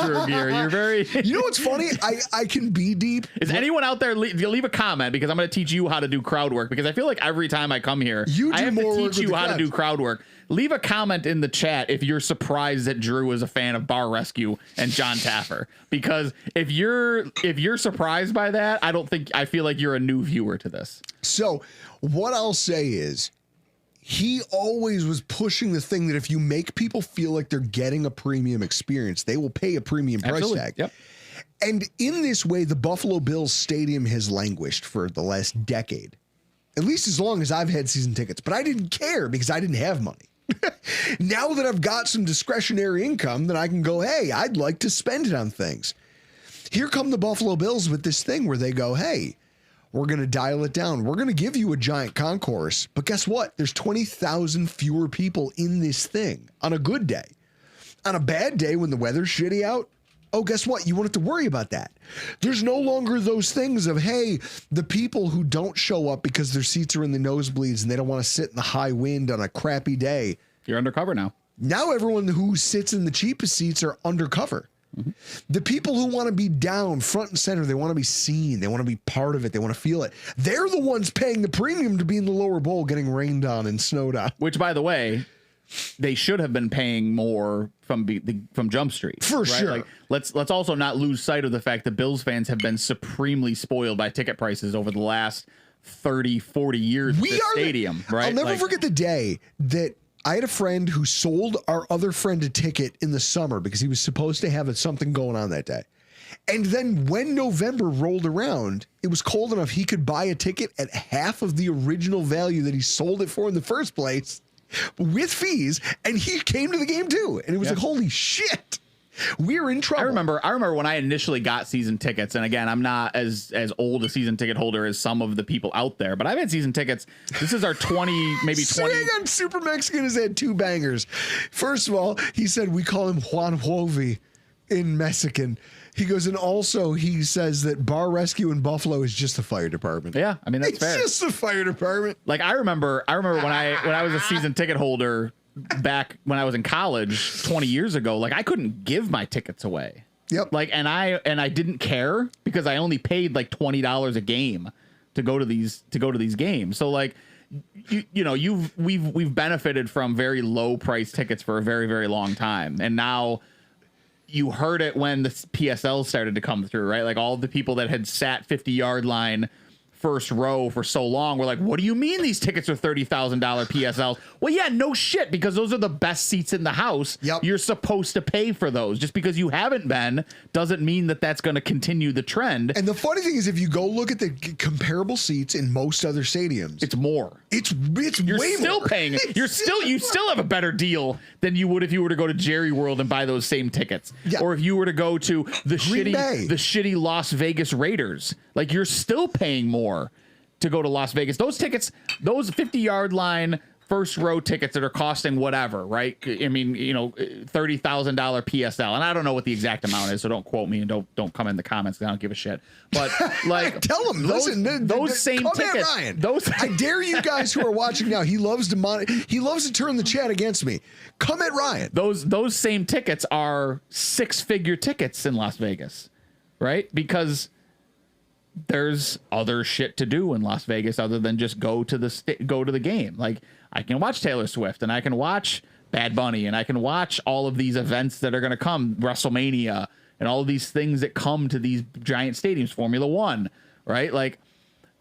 S3: Drew Gear. You're very.
S2: You know what's funny? I can be deep.
S3: Is anyone out there? Leave a comment because I'm going to teach you how to do crowd work. Because I feel like every time I come here, I have to teach you how to do crowd work. Leave a comment in the chat if you're surprised that Drew is a fan of Bar Rescue and John Taffer. Because if you're surprised by that, I feel like you're a new viewer to this.
S2: So what I'll say is he always was pushing the thing that if you make people feel like they're getting a premium experience, they will pay a premium price tag.
S3: Yep.
S2: And in this way, the Buffalo Bills stadium has languished for the last decade, at least as long as I've had season tickets. But I didn't care because I didn't have money. Now that I've got some discretionary income, then I can go, hey, I'd like to spend it on things. Here come the Buffalo Bills with this thing where they go, hey, we're going to dial it down. We're going to give you a giant concourse. But guess what? There's 20,000 fewer people in this thing on a good day. On a bad day when the weather's shitty out, oh, guess what? You won't have to worry about that. There's no longer those things of, hey, the people who don't show up because their seats are in the nosebleeds and they don't want to sit in the high wind on a crappy day.
S3: You're undercover now.
S2: Now everyone who sits in the cheapest seats are undercover. Mm-hmm. The people who want to be down front and center, they want to be seen. They want to be part of it. They want to feel it. They're the ones paying the premium to be in the lower bowl getting rained on and snowed on.
S3: Which, by the way, they should have been paying more from Jump Street.
S2: For sure.
S3: Like, let's also not lose sight of the fact that Bills fans have been supremely spoiled by ticket prices over the last 30, 40 years at this stadium. Right?
S2: I'll never forget the day that I had a friend who sold our other friend a ticket in the summer because he was supposed to have something going on that day. And then when November rolled around, it was cold enough he could buy a ticket at half of the original value that he sold it for in the first place with fees. And he came to the game too. And it was like, holy shit. We're in trouble.
S3: I remember when I initially got season tickets, and again, I'm not as old a season ticket holder as some of the people out there, but I've had season tickets. This is our 20, maybe 20.
S2: Hang on, Super Mexican has had 2 bangers. First of all, he said we call him Juan Jovi in Mexican. He goes, and also he says that Bar Rescue in Buffalo is just the fire department.
S3: Yeah, I mean that's fair.
S2: It's just the fire department.
S3: Like I remember when I was a season ticket holder back when I was in college 20 years ago, like I couldn't give my tickets away.
S2: Yep.
S3: Like and I didn't care because I only paid like $20 a game to go to these games. So like we've benefited from very low price tickets for a very, very long time. And now you heard it when the PSL started to come through, right? Like all the people that had sat 50-yard line first row for so long were like, what do you mean these tickets are $30,000 PSLs? Well, yeah, no shit, because those are the best seats in the house.
S2: Yep.
S3: You're supposed to pay for those. Just because you haven't been doesn't mean that that's going to continue the trend.
S2: And the funny thing is, if you go look at the comparable seats in most other stadiums,
S3: It's more.
S2: It's
S3: You're
S2: way
S3: still
S2: more.
S3: paying. You still have a better deal than you would if you were to go to Jerry World and buy those same tickets, or if you were to go to the shitty Las Vegas Raiders. Like you're still paying more to go to Las Vegas. Those tickets, those 50-yard line first row tickets that are costing whatever, right? I mean, $30,000 PSL, and I don't know what the exact amount is, so don't quote me and don't come in the comments. I don't give a shit. But like,
S2: tell them, listen,
S3: those same tickets.
S2: Ryan.
S3: Those
S2: I dare you guys who are watching now. He loves to turn the chat against me. Come at Ryan.
S3: Those same tickets are 6-figure tickets in Las Vegas, right? Because there's other shit to do in Las Vegas other than just go to the game. Like I can watch Taylor Swift and I can watch Bad Bunny and I can watch all of these events that are going to come, WrestleMania and all of these things that come to these giant stadiums, Formula One, right? Like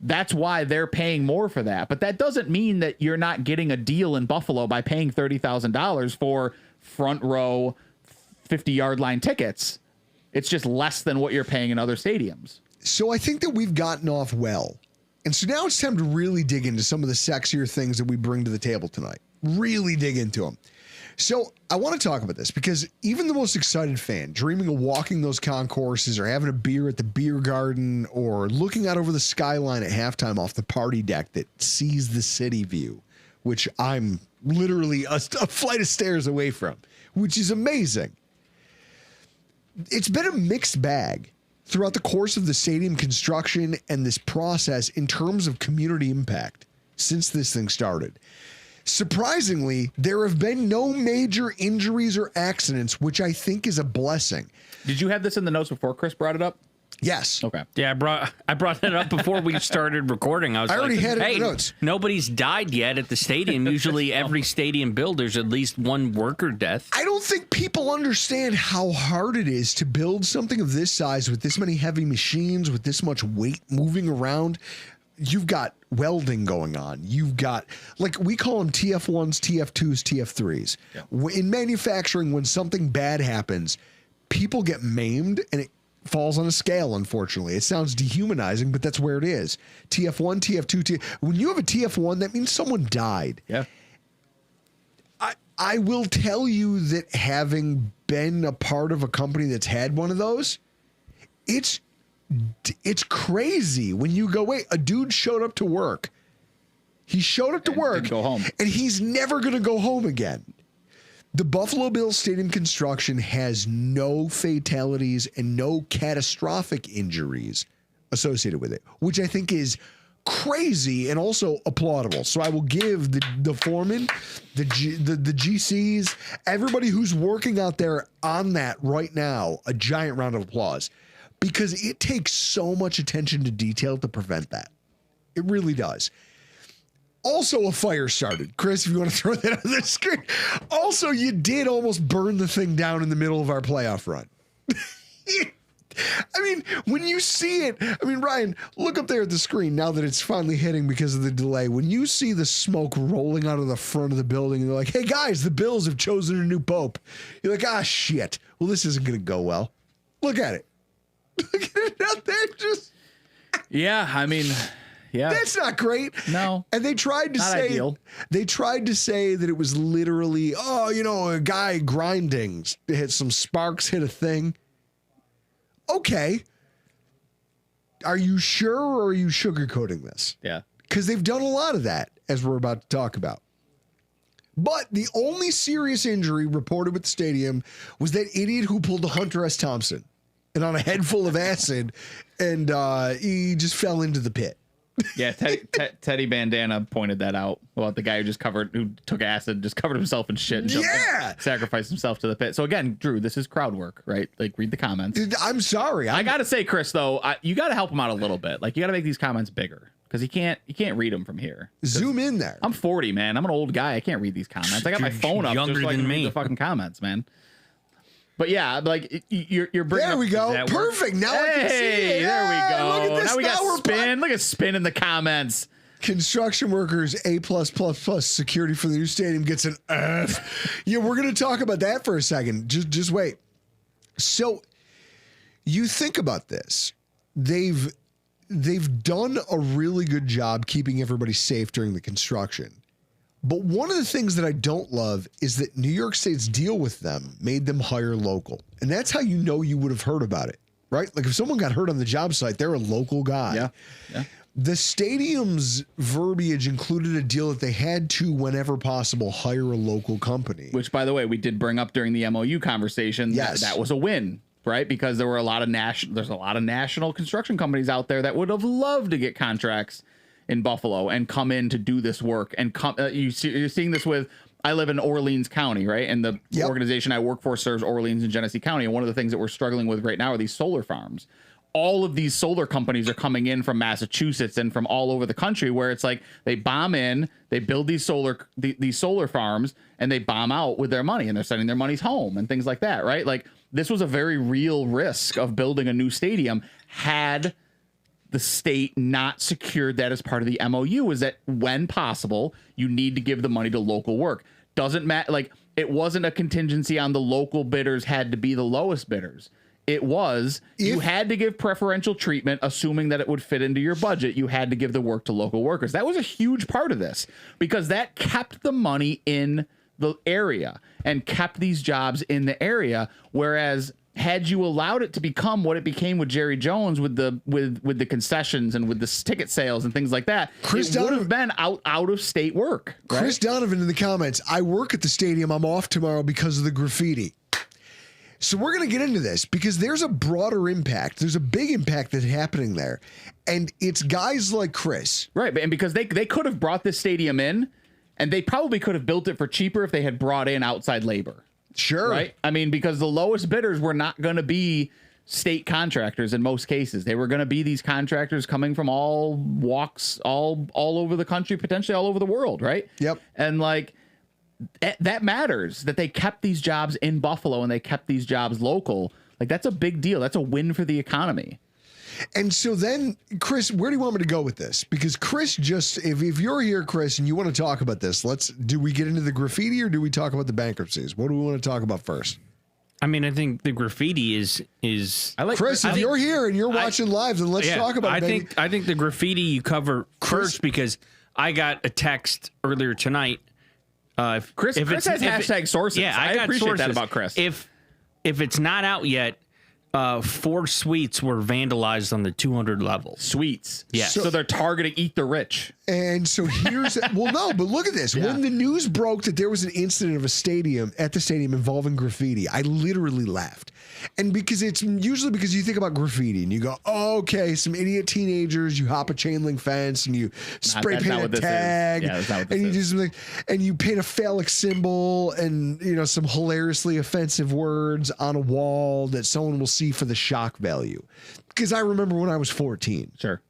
S3: that's why they're paying more for that. But that doesn't mean that you're not getting a deal in Buffalo by paying $30,000 for front row 50-yard line tickets. It's just less than what you're paying in other stadiums.
S2: So I think that we've gotten off well. And so now it's time to really dig into some of the sexier things that we bring to the table tonight. Really dig into them. So I want to talk about this because even the most excited fan dreaming of walking those concourses or having a beer at the beer garden or looking out over the skyline at halftime off the party deck that sees the city view, which I'm literally a flight of stairs away from, which is amazing. It's been a mixed bag throughout the course of the stadium construction and this process in terms of community impact since this thing started. Surprisingly, there have been no major injuries or accidents, which I think is a blessing.
S3: Did you have this in the notes before Chris brought it up?
S2: Yes.
S3: Okay.
S4: Yeah, I brought that up before we started recording. I
S2: already had it in the notes.
S4: Nobody's died yet at the stadium. Usually every stadium build, there's at least one worker death.
S2: I don't think people understand how hard it is to build something of this size with this many heavy machines, with this much weight moving around. You've got welding going on. You've got, like, we call them TF1s, TF2s, TF3s. Yeah. In manufacturing, when something bad happens, people get maimed and it falls on a scale, unfortunately. It sounds dehumanizing, but that's where it is. TF1, TF2, when you have a TF1, that means someone died.
S3: Yeah.
S2: I will tell you that having been a part of a company that's had one of those, it's crazy when you go, wait, a dude showed up to work. He showed up to work,
S3: didn't go home,
S2: and he's never going to go home again. The Buffalo Bills Stadium construction has no fatalities and no catastrophic injuries associated with it, which I think is crazy and also applaudable. So I will give the foreman, the GCs, everybody who's working out there on that right now, a giant round of applause, because it takes so much attention to detail to prevent that. It really does. Also, a fire started. Chris, if you want to throw that on the screen. Also, you did almost burn the thing down in the middle of our playoff run. I mean, when you see it, I mean, Ryan, look up there at the screen now that it's finally hitting because of the delay. When you see the smoke rolling out of the front of the building and they're like, hey, guys, the Bills have chosen a new pope. You're like, ah, shit. Well, this isn't going to go well. Look at it. Look at it out there. Just
S3: Yeah, I mean, yeah.
S2: that's not great.
S3: No.
S2: And they tried to
S3: Not
S2: say
S3: ideal.
S2: they tried to say that it was literally, a guy grinding, hit some sparks, hit a thing. Okay. Are you sure, or are you sugarcoating this?
S3: Yeah.
S2: Because they've done a lot of that, as we're about to talk about. But the only serious injury reported with the stadium was that idiot who pulled a Hunter S. Thompson and on a head full of acid, and he just fell into the pit.
S3: Yeah, Teddy Bandana pointed that out about the guy who took acid, just covered himself in shit, and jumped and sacrificed himself to the pit. So again, Drew, this is crowd work, right? Like, read the comments.
S2: I'm sorry.
S3: I gotta say, Chris, though, you gotta help him out a little bit. Like, you gotta make these comments bigger, because you can't read them from here.
S2: Zoom in there.
S3: I'm 40, man. I'm an old guy. I can't read these comments. I got my phone up
S4: Younger
S3: just so I can
S4: than
S3: read
S4: me.
S3: the fucking comments, man. But yeah, like you're bringing.
S2: There we go. Perfect. Now I can see it.
S3: There we go.
S2: Look at this.
S3: Now we got
S2: we're
S3: spin. Look at spin in the comments.
S2: Construction workers A+++. Security for the new stadium gets an F. Yeah, we're going to talk about that for a second. Just wait. So you think about this. They've done a really good job keeping everybody safe during the construction. But one of the things that I don't love is that New York State's deal with them made them hire local. And that's how you know you would have heard about it, right? Like if someone got hurt on the job site, they're a local guy.
S3: Yeah.
S2: The stadium's verbiage included a deal that they had to, whenever possible, hire a local company.
S3: Which, by the way, we did bring up during the MOU conversation.
S2: Yes.
S3: That was a win, right? Because there were a lot of national construction companies out there that would have loved to get contracts in Buffalo and come in to do this work. And you're seeing this with, I live in Orleans County, right? And the organization I work for serves Orleans and Genesee County. And one of the things that we're struggling with right now are these solar farms. All of these solar companies are coming in from Massachusetts and from all over the country, where it's like they bomb in, they build these solar farms, and they bomb out with their money, and they're sending their monies home and things like that, right? Like, this was a very real risk of building a new stadium had the state not secured that as part of the MOU. Is that when possible, you need to give the money to local work. Doesn't matter. Like, it wasn't a contingency on the local bidders had to be the lowest bidders. It was, you had to give preferential treatment, assuming that it would fit into your budget. You had to give the work to local workers. That was a huge part of this, because that kept the money in the area and kept these jobs in the area. Whereas had you allowed it to become what it became with Jerry Jones, with the concessions and with the ticket sales and things like that, it would have been out of state work. Right?
S2: Chris Donovan in the comments, I work at the stadium. I'm off tomorrow because of the graffiti. So we're going to get into this because there's a broader impact. There's a big impact that's happening there. And it's guys like Chris.
S3: Right. And because they could have brought this stadium in, and they probably could have built it for cheaper if they had brought in outside labor.
S2: Sure.
S3: Right. I mean, because the lowest bidders were not going to be state contractors in most cases. They were going to be these contractors coming from all walks, all over the country, potentially all over the world. Right.
S2: Yep.
S3: And like, that matters, that they kept these jobs in Buffalo and they kept these jobs local. Like, that's a big deal. That's a win for the economy.
S2: And so then, Chris, where do you want me to go with this? Because Chris if you're here, Chris, and you want to talk about this, do we get into the graffiti or do we talk about the bankruptcies? What do we want to talk about first?
S4: I mean, I think the graffiti is.
S3: I like
S2: Chris. If you're here and you're watching live, then let's talk about it.
S4: I think the graffiti you cover first, because I got a text earlier tonight.
S3: Chris has hashtag sources.
S4: Yeah,
S3: I appreciate
S4: sources.
S3: that about Chris.
S4: If it's not out yet, 4 suites were vandalized on the 200 level.
S3: Suites.
S4: Yeah.
S3: So they're targeting Eat the Rich.
S2: And so here's well, no, but look at this.
S3: Yeah.
S2: When the news broke that there was an incident of at the stadium involving graffiti, I literally laughed. And because it's usually because you think about graffiti and you go, oh, okay, some idiot teenagers, you hop a chain link fence and you spray paint a tag, and you do something, and you paint a phallic symbol and some hilariously offensive words on a wall that someone will see for the shock value. Because I remember when I was 14.
S3: Sure.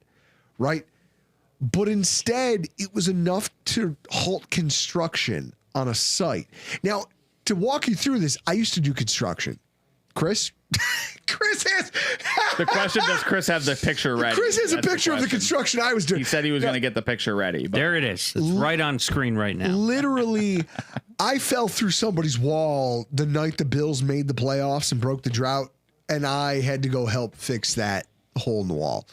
S2: Right? But instead, it was enough to halt construction on a site. Now, to walk you through this, I used to do construction. Chris? Chris has...
S3: The question, does Chris have the picture ready?
S2: Chris has a picture of the construction I was doing.
S3: He said he was going to get the picture ready. But
S4: there it is. It's right on screen right now.
S2: Literally, I fell through somebody's wall the night the Bills made the playoffs and broke the drought. and I had to go help fix that hole in the wall.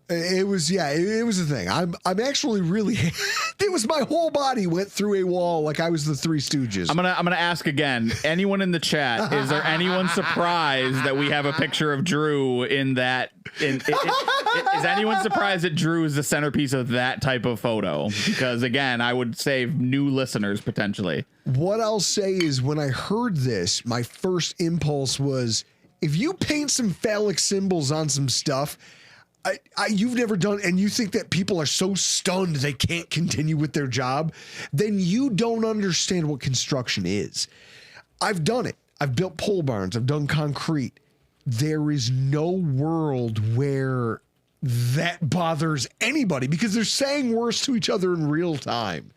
S2: It was a thing. I'm actually really, it was my whole body went through a wall like I was the Three Stooges.
S3: I'm gonna ask again. Anyone in the chat, is there anyone surprised that we have a picture of Drew in that? Is anyone surprised that Drew is the centerpiece of that type of photo? Because again, I would save new listeners potentially.
S2: What I'll say is when I heard this, my first impulse was, if you paint some phallic symbols on some stuff, you've never done, and you think that people are so stunned they can't continue with their job, then you don't understand what construction is. I've done it. I've built pole barns. I've done concrete. There is no world where that bothers anybody because they're saying worse to each other in real time.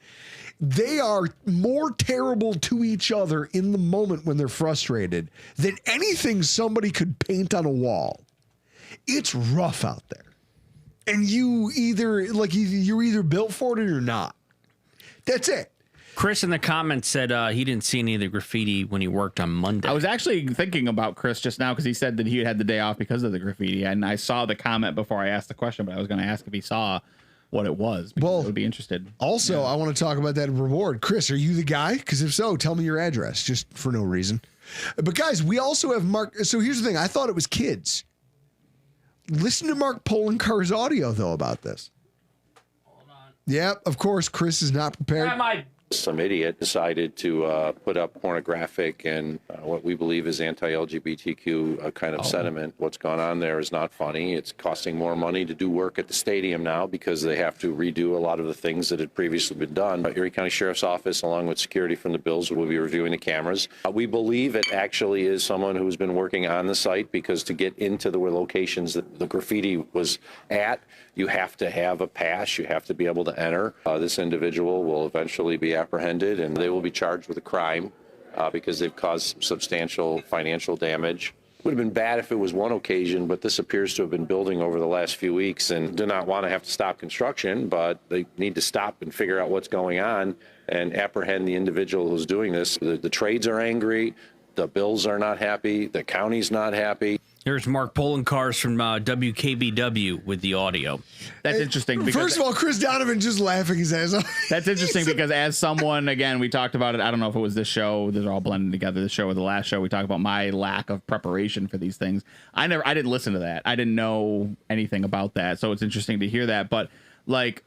S2: They are more terrible to each other in the moment when they're frustrated than anything somebody could paint on a wall. It's rough out there. And you're either built for it or you're not. That's it.
S4: Chris in the comments said he didn't see any of the graffiti when he worked on Monday.
S3: I was actually thinking about Chris just now because he said that he had the day off because of the graffiti. And I saw the comment before I asked the question, but I was going to ask if he saw what it was. Well, I would be interested.
S2: Also, I want to talk about that reward. Chris, are you the guy? Because if so, tell me your address, just for no reason. But guys, we also have Mark. So here's the thing. I thought it was kids. Listen to Mark Polenkar's audio, though, about this.
S4: Hold on.
S2: Yeah, of course, Chris is not prepared.
S5: Some idiot decided to put up pornographic and what we believe is anti-LGBTQ kind of sentiment. What's gone on there is not funny. It's costing more money to do work at the stadium now because they have to redo a lot of the things that had previously been done. Erie County Sheriff's Office, along with security from the Bills, will be reviewing the cameras. We believe it actually is someone who's been working on the site because to get into the locations that the graffiti was at, you have to have a pass. You have to be able to enter. This individual will eventually be apprehended and they will be charged with a crime because they've caused substantial financial damage. It would have been bad if it was one occasion, but this appears to have been building over the last few weeks and do not want to have to stop construction, but they need to stop and figure out what's going on and apprehend the individual who's doing this. The trades are angry. The Bills are not happy. The county's not happy.
S4: Here's Mark Polenkars from WKBW with the audio.
S3: That's interesting. Because
S2: first of all, Chris Donovan just laughing his ass off.
S3: That's interesting because as someone, again, we talked about it. I don't know if it was this show. These are all blended together. This show or the last show. We talked about my lack of preparation for these things. I didn't listen to that. I didn't know anything about that. So it's interesting to hear that. But like,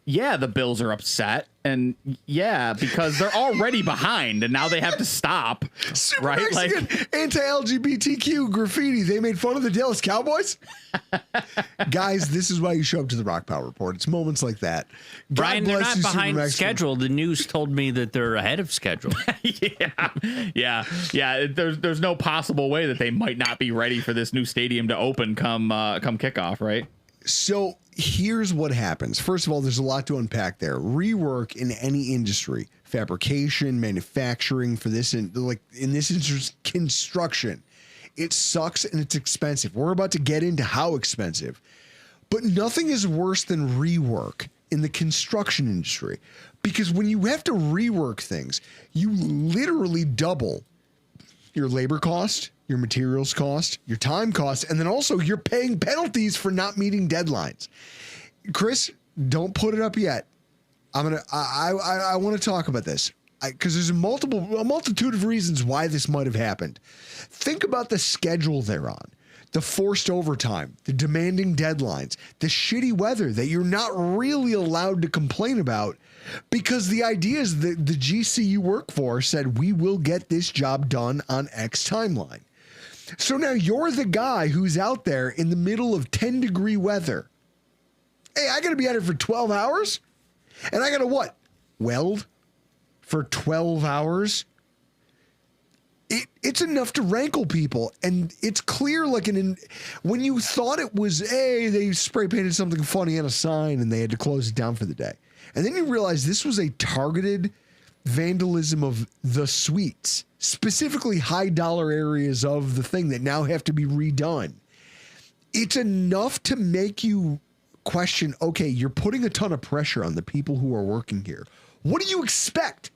S3: yeah, the Bills are upset. And yeah, because they're already behind and now they have to stop.
S2: Super
S3: right?
S2: Mexican,
S3: like
S2: anti-LGBTQ graffiti. They made fun of the Dallas Cowboys. Guys, this is why you show up to the Rockpile Report. It's moments like that.
S4: Brian, they're not
S2: you,
S4: behind schedule. The news told me that they're ahead of schedule.
S3: Yeah. There's no possible way that they might not be ready for this new stadium to open come kickoff, right?
S2: So here's what happens. First of all, there's a lot to unpack there. Rework in any industry, fabrication, manufacturing, for this, in this industry, construction, it sucks and it's expensive. We're about to get into how expensive, but nothing is worse than rework in the construction industry, because when you have to rework things, you literally double your labor cost, your materials cost, your time cost, and then also you're paying penalties for not meeting deadlines. Chris, don't put it up yet. I want to talk about this because there's a multitude of reasons why this might have happened. Think about the schedule they're on, the forced overtime, the demanding deadlines, the shitty weather that you're not really allowed to complain about, because the idea is that the GC you work for said, we will get this job done on X timeline. So now you're the guy who's out there in the middle of 10-degree weather. Hey, I got to be at it for 12 hours? And I got to what? Weld for 12 hours? It's enough to rankle people. And it's clear, like when you thought it was, hey, they spray painted something funny on a sign and they had to close it down for the day. And then you realize this was a targeted vandalism of the suites, specifically high dollar areas of the thing that now have to be redone. It's enough to make you question, okay, you're putting a ton of pressure on the people who are working here. What do you expect?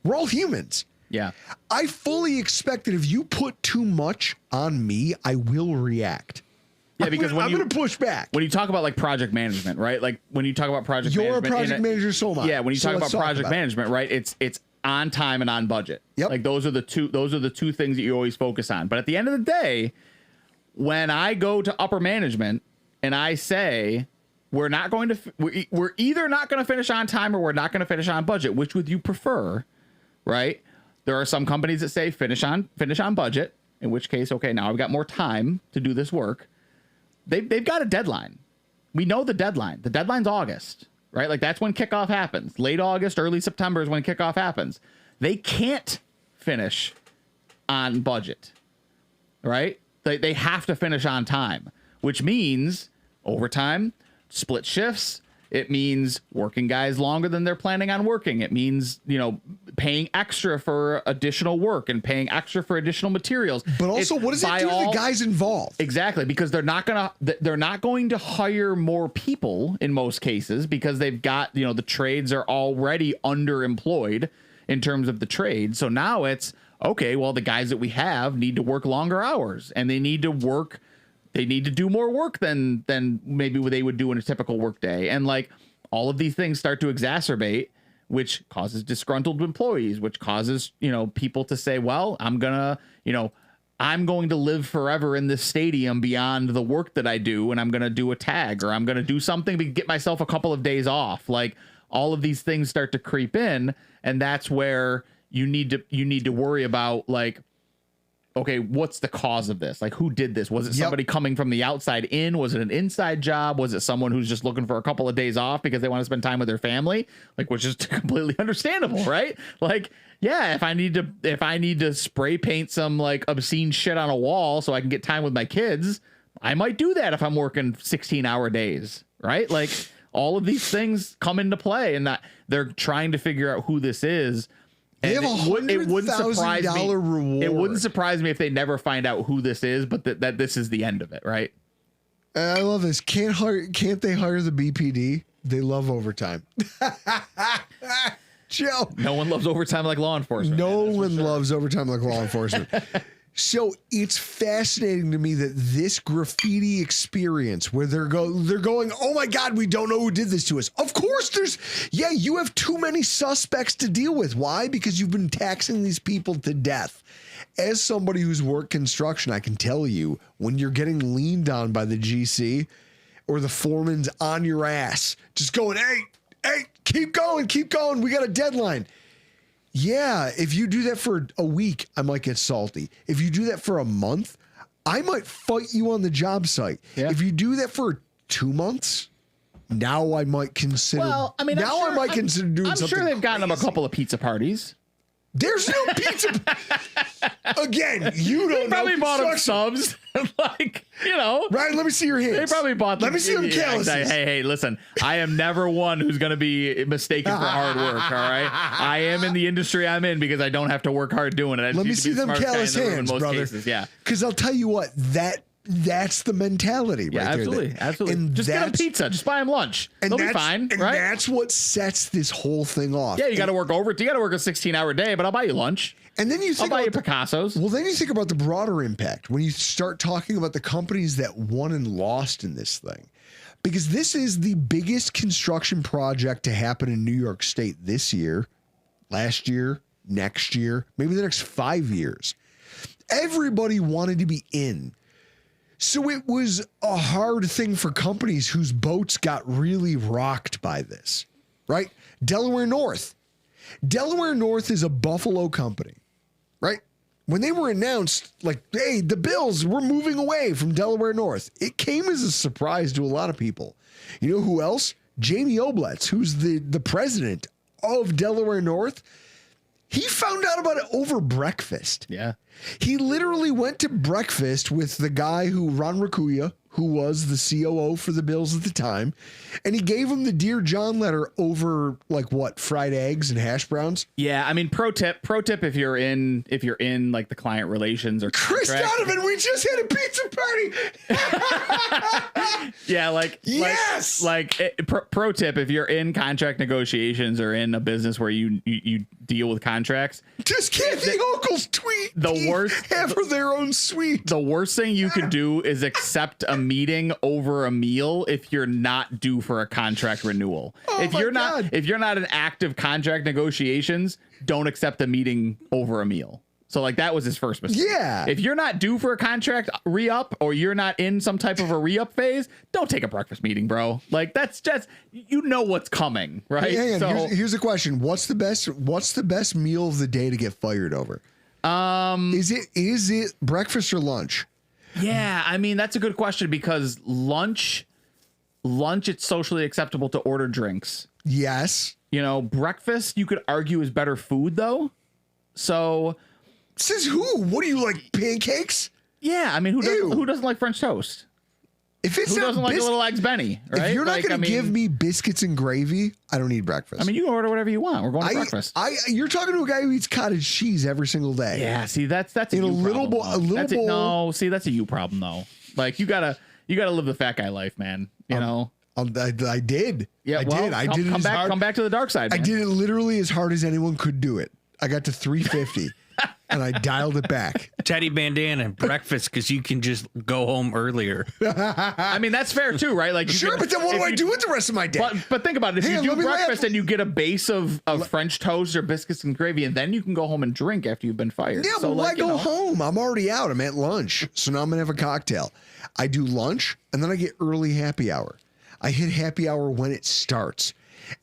S2: We're all humans.
S3: Yeah.
S2: I fully expect that if you put too much on me, I will react.
S3: Yeah, because
S2: I'm going to push back.
S3: When you talk about like project management, right? Like when you talk about project
S2: You're
S3: management.
S2: a project manager, so am I.
S3: Yeah, when you
S2: So
S3: talk
S2: let's
S3: about
S2: talk
S3: project
S2: about it.
S3: management, right? It's on time and on budget.
S2: Yep.
S3: Like those are the two things that you always focus on. But at the end of the day, when I go to upper management and I say we're either not going to finish on time or we're not going to finish on budget, which would you prefer, right? There are some companies that say finish on budget, in which case, okay, now I've got more time to do this work. They've got a deadline. We know the deadline. The deadline's August, right? Like that's when kickoff happens. Late August, early September is when kickoff happens. They can't finish on budget, right? They have to finish on time, which means overtime, split shifts. It means working guys longer than they're planning on working. It means, paying extra for additional work and paying extra for additional materials.
S2: But also, what does it do to the guys involved?
S3: Exactly, because they're not going to hire more people in most cases because they've got, the trades are already underemployed in terms of the trade. So now it's okay, well, the guys that we have need to work longer hours and they need to do more work than maybe they would do in a typical work day. And like all of these things start to exacerbate, which causes disgruntled employees, which causes, people to say, well, I'm going to live forever in this stadium beyond the work that I do. And I'm going to do a tag or I'm going to do something to get myself a couple of days off. Like all of these things start to creep in. And that's where you need to worry about like, okay, what's the cause of this? Like, who did this? Was it somebody coming from the outside in? Was it an inside job? Was it someone who's just looking for a couple of days off because they want to spend time with their family? Like, which is completely understandable, right? Like, yeah, if I need to spray paint some like obscene shit on a wall so I can get time with my kids, I might do that if I'm working 16-hour days, right? Like, all of these things come into play, and that they're trying to figure out who this is.
S2: They have $100,000 reward.
S3: It wouldn't surprise me if they never find out who this is, but that this is the end of it, right?
S2: I love this. Can't they hire the BPD? They love overtime. Joe.
S3: No one loves overtime like law enforcement.
S2: No one loves overtime like law enforcement. So it's fascinating to me that this graffiti experience where they're going, oh my God, we don't know who did this to us. Of course you have too many suspects to deal with. Why? Because you've been taxing these people to death. As somebody who's worked construction, I can tell you when you're getting leaned on by the GC or the foreman's on your ass, just going, hey, keep going. We got a deadline. Yeah, if you do that for a week, I might get salty. If you do that for a month, I might fight you on the job site. Yeah. If you do that for 2 months, now I might consider.
S3: Well, I mean,
S2: I might consider doing something.
S3: I'm sure they've gotten them a
S2: crazy.
S3: couple of pizza parties.
S2: There's no pizza. Again, you don't
S3: They probably
S2: know
S3: bought them subs. Like,
S2: Ryan, let me see your hands.
S3: They probably bought them.
S2: Let me see them calluses.
S3: Hey, listen, I am never one who's going to be mistaken for hard work, all right? I am in the industry I'm in because I don't have to work hard doing it.
S2: Let me see them callous hands, brother.
S3: Cases, yeah.
S2: Because I'll tell you what, that's the mentality right
S3: absolutely,
S2: there.
S3: Absolutely.
S2: And
S3: just get them pizza. Just buy them lunch. They'll be fine,
S2: and
S3: right?
S2: That's what sets this whole thing off.
S3: Yeah, you got to work over. You got to work a 16-hour day, but I'll buy you lunch.
S2: And then
S3: I'll buy you Picassos.
S2: Well, then you think about the broader impact when you start talking about the companies that won and lost in this thing. Because this is the biggest construction project to happen in New York State this year, last year, next year, maybe the next 5 years. Everybody wanted to be in. So it was a hard thing for companies whose boats got really rocked by this, right? Delaware North. Delaware North is a Buffalo company, right? When they were announced, like, hey, the Bills, we're moving away from Delaware North, it came as a surprise to a lot of people. You know who else? Jamie Oblets, who's the president of Delaware North. He found out about it over breakfast.
S3: Yeah.
S2: He literally went to breakfast with the guy Ron Rakuya, who was the COO for the Bills at the time, and he gave him the Dear John letter over fried eggs and hash browns.
S3: Yeah, I mean, pro tip if you're in like the client relations or
S2: Chris
S3: contract.
S2: Donovan, we just had a pizza party.
S3: Yeah,
S2: Yes!
S3: pro tip, if you're in contract negotiations or in a business where you deal with contracts,
S2: Just give the uncles tweet.
S3: The worst-
S2: have their own suite.
S3: the worst thing you could do is accept a meeting over a meal if you're not due for a contract renewal.
S2: Oh my God.
S3: If you're not in active contract negotiations, don't accept a meeting over a meal. So like that was his first mistake.
S2: Yeah.
S3: If you're not due for a contract re-up or you're not in some type of a re-up phase, don't take a breakfast meeting, bro. Like that's just, you know what's coming, right?
S2: Hang on,
S3: So
S2: here's a question. What's the best meal of the day to get fired over? Is it breakfast or lunch?
S3: yeah, I mean, that's a good question because lunch, it's socially acceptable to order drinks.
S2: Yes.
S3: You know, breakfast, you could argue is better food though. So
S2: Says who? What do you like? Pancakes?
S3: yeah, I mean,
S2: Ew.
S3: who doesn't like French toast?
S2: If it's
S3: Who
S2: not
S3: doesn't like a
S2: bis-
S3: little eggs Benny, right?
S2: If you're not
S3: Like,
S2: going to give me biscuits and gravy, I don't need breakfast.
S3: I mean, you can order whatever you want. We're going to breakfast.
S2: You're talking to a guy who eats cottage cheese every single day.
S3: Yeah, see, that's a
S2: In a
S3: you
S2: little
S3: problem,
S2: bowl-
S3: though.
S2: a little
S3: That's
S2: bowl.
S3: No, see, that's a you problem though. Like you gotta live the fat guy life, man. You know.
S2: I did.
S3: Yeah,
S2: I
S3: well,
S2: did. I
S3: come,
S2: did it
S3: come
S2: as
S3: back.
S2: hard-
S3: Come back to the dark side.
S2: I
S3: Man.
S2: did it literally as hard as anyone could do it. I got to 350 and I dialed it back.
S4: Teddy bandana, breakfast, because you can just go home earlier.
S3: I mean, that's fair too, right? Like, you
S2: Sure,
S3: can-
S2: but then what
S3: if
S2: do I
S3: you-
S2: do with the rest of my day?
S3: But think about it. If
S2: Hang on,
S3: you
S2: let
S3: do
S2: me
S3: breakfast
S2: laugh.
S3: and you get a base of French toast or biscuits and gravy, and then you can go home and drink after you've been fired.
S2: Yeah,
S3: so
S2: but why
S3: like, you
S2: go
S3: know,
S2: home? I'm already out. I'm at lunch. So now I'm going to have a cocktail. I do lunch and then I get early happy hour. I hit happy hour when it starts.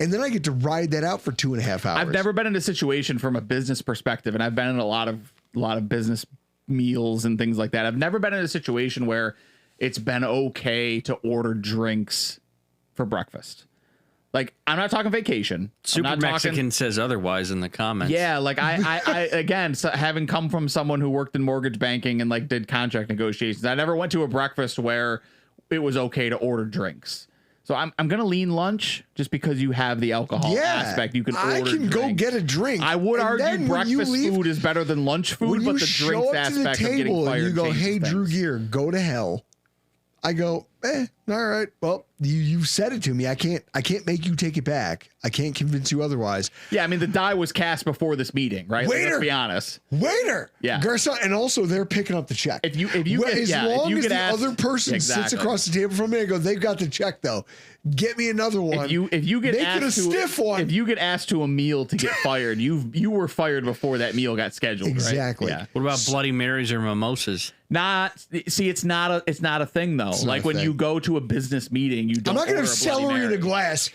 S2: And then I get to ride that out for 2.5 hours.
S3: I've never been in a situation from a business perspective, and I've been in a lot of business meals and things like that. I've never been in a situation where it's been okay to order drinks for breakfast. Like, I'm not talking vacation.
S4: Super
S3: I'm not
S4: Mexican
S3: talking,
S4: says otherwise in the comments.
S3: yeah, like I again, so having come from someone who worked in mortgage banking and like did contract negotiations, I never went to a breakfast where it was okay to order drinks. So I'm gonna lean lunch just because you have the alcohol aspect. You can order
S2: I can go
S3: drinks.
S2: get a drink.
S3: I would
S2: And
S3: argue
S2: then when you
S3: breakfast
S2: leave-
S3: food is better than lunch food,
S2: When
S3: but
S2: you
S3: the
S2: show
S3: drinks
S2: up to the
S3: aspect of getting
S2: table
S3: fired
S2: and you go,
S3: changes
S2: hey, Drew
S3: things.
S2: Gear, go to hell. I go, all right. Well, you said it to me. I can't make you take it back. I can't convince you otherwise.
S3: Yeah, I mean the die was cast before this meeting, right? Like,
S2: Waiter!
S3: let's be honest.
S2: Waiter.
S3: Yeah.
S2: Garçon, and also they're picking up the check.
S3: If you
S2: Well,
S3: get
S2: as
S3: yeah,
S2: long
S3: if you
S2: as
S3: get
S2: the
S3: asked,
S2: other person sits
S3: exactly.
S2: across the table from me, I go, they've got the check though. Get me another one.
S3: If you get
S2: make
S3: asked
S2: it a
S3: to,
S2: stiff one.
S3: if you get asked to a meal to get fired, you were fired before that meal got scheduled.
S2: Exactly.
S3: Right? Yeah.
S4: What about Bloody Marys or mimosas?
S3: It's not a thing though.
S2: not
S3: Like
S2: a
S3: when
S2: thing.
S3: you go to a business meeting, you don't.
S2: I'm not going to
S3: order
S2: have
S3: a Bloody
S2: celery in a
S3: Mary.
S2: glass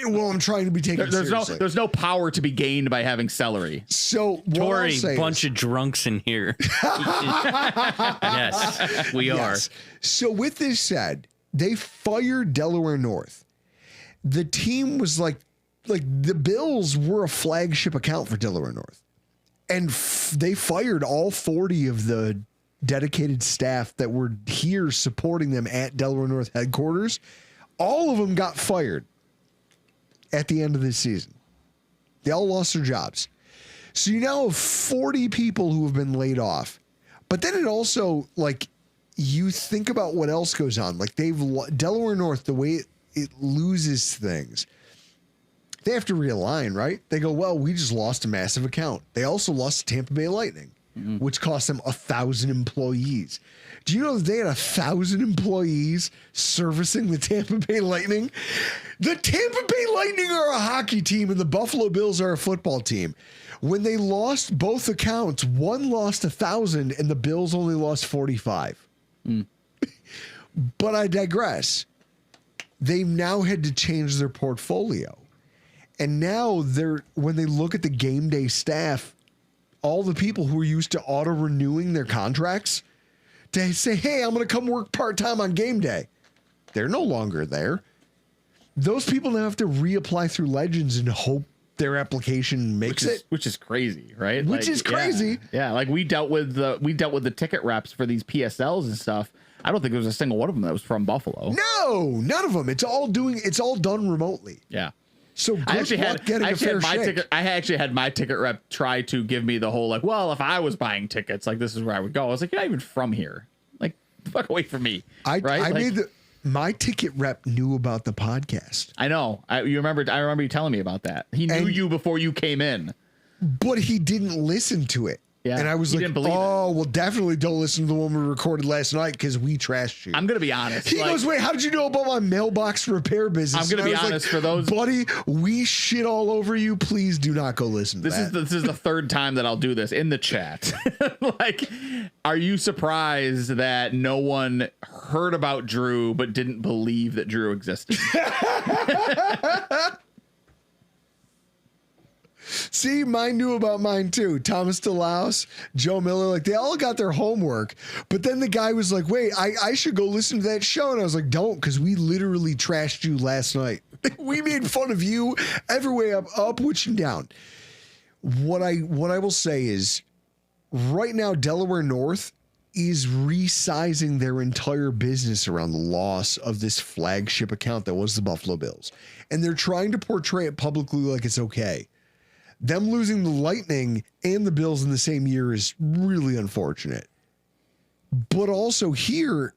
S2: while I'm trying to be taken seriously.
S3: There's no power to be gained by having celery.
S2: So what
S4: Tori,
S2: I'll say
S4: bunch
S2: is,
S4: of drunks in here. Yes, we
S2: yes. So with this said, they fired Delaware North. The team was like the Bills were a flagship account for Delaware North. And they fired all 40 of the dedicated staff that were here supporting them at Delaware North headquarters. All of them got fired at the end of this season. They all lost their jobs. So you now have 40 people who have been laid off. But then it also, like, you think about what else goes on. Like, Delaware North, the way it loses things, they have to realign, right? They go, well, we just lost a massive account. They also lost Tampa Bay Lightning, which cost them 1,000 employees. Do you know that they had 1,000 employees servicing the Tampa Bay Lightning? The Tampa Bay Lightning are a hockey team and the Buffalo Bills are a football team. When they lost both accounts, one lost 1,000 and the Bills only lost 45. But I digress. They've now had to change their portfolio. And now when they look at the game day staff, all the people who are used to auto renewing their contracts to say, hey, I'm going to come work part-time on game day. They're no longer there. Those people now have to reapply through Legends and hope their application makes it.
S3: Which is crazy, right?
S2: Which is crazy.
S3: Yeah, like we dealt with the ticket reps for these PSLs and stuff. I don't think there was a single one of them that was from Buffalo.
S2: No, none of them. It's all done remotely.
S3: Yeah.
S2: So
S3: I
S2: good
S3: actually
S2: luck
S3: had
S2: getting a fair
S3: my
S2: shake.
S3: ticket. I actually had my ticket rep try to give me the whole like, well, if I was buying tickets, like this is where I would go. I was like, you're not even from here. Like, fuck away from me.
S2: I
S3: right?
S2: made My ticket rep knew about the podcast.
S3: I know. I remember you telling me about that. He knew you before you came in.
S2: But he didn't listen to it.
S3: Yeah,
S2: and I was
S3: he
S2: like,
S3: didn't believe it.
S2: well, definitely don't listen to the one we recorded last night because we trashed you.
S3: I'm going to be honest.
S2: He goes, wait, how did you know about my mailbox repair business?
S3: I'm going to be honest, for those.
S2: Buddy, we shit all over you. Please do not go listen to that.
S3: This is the third time that I'll do this in the chat. Like, are you surprised that no one heard about Drew but didn't believe that Drew existed?
S2: See, mine knew about mine too. Thomas DeLaus, Joe Miller, like they all got their homework. But then the guy was like, wait, I should go listen to that show. And I was like, don't, because we literally trashed you last night. We made fun of you every way up, which and down. What I will say is right now, Delaware North is resizing their entire business around the loss of this flagship account that was the Buffalo Bills. And they're trying to portray it publicly like it's okay. Them losing the Lightning and the Bills in the same year is really unfortunate. But also here,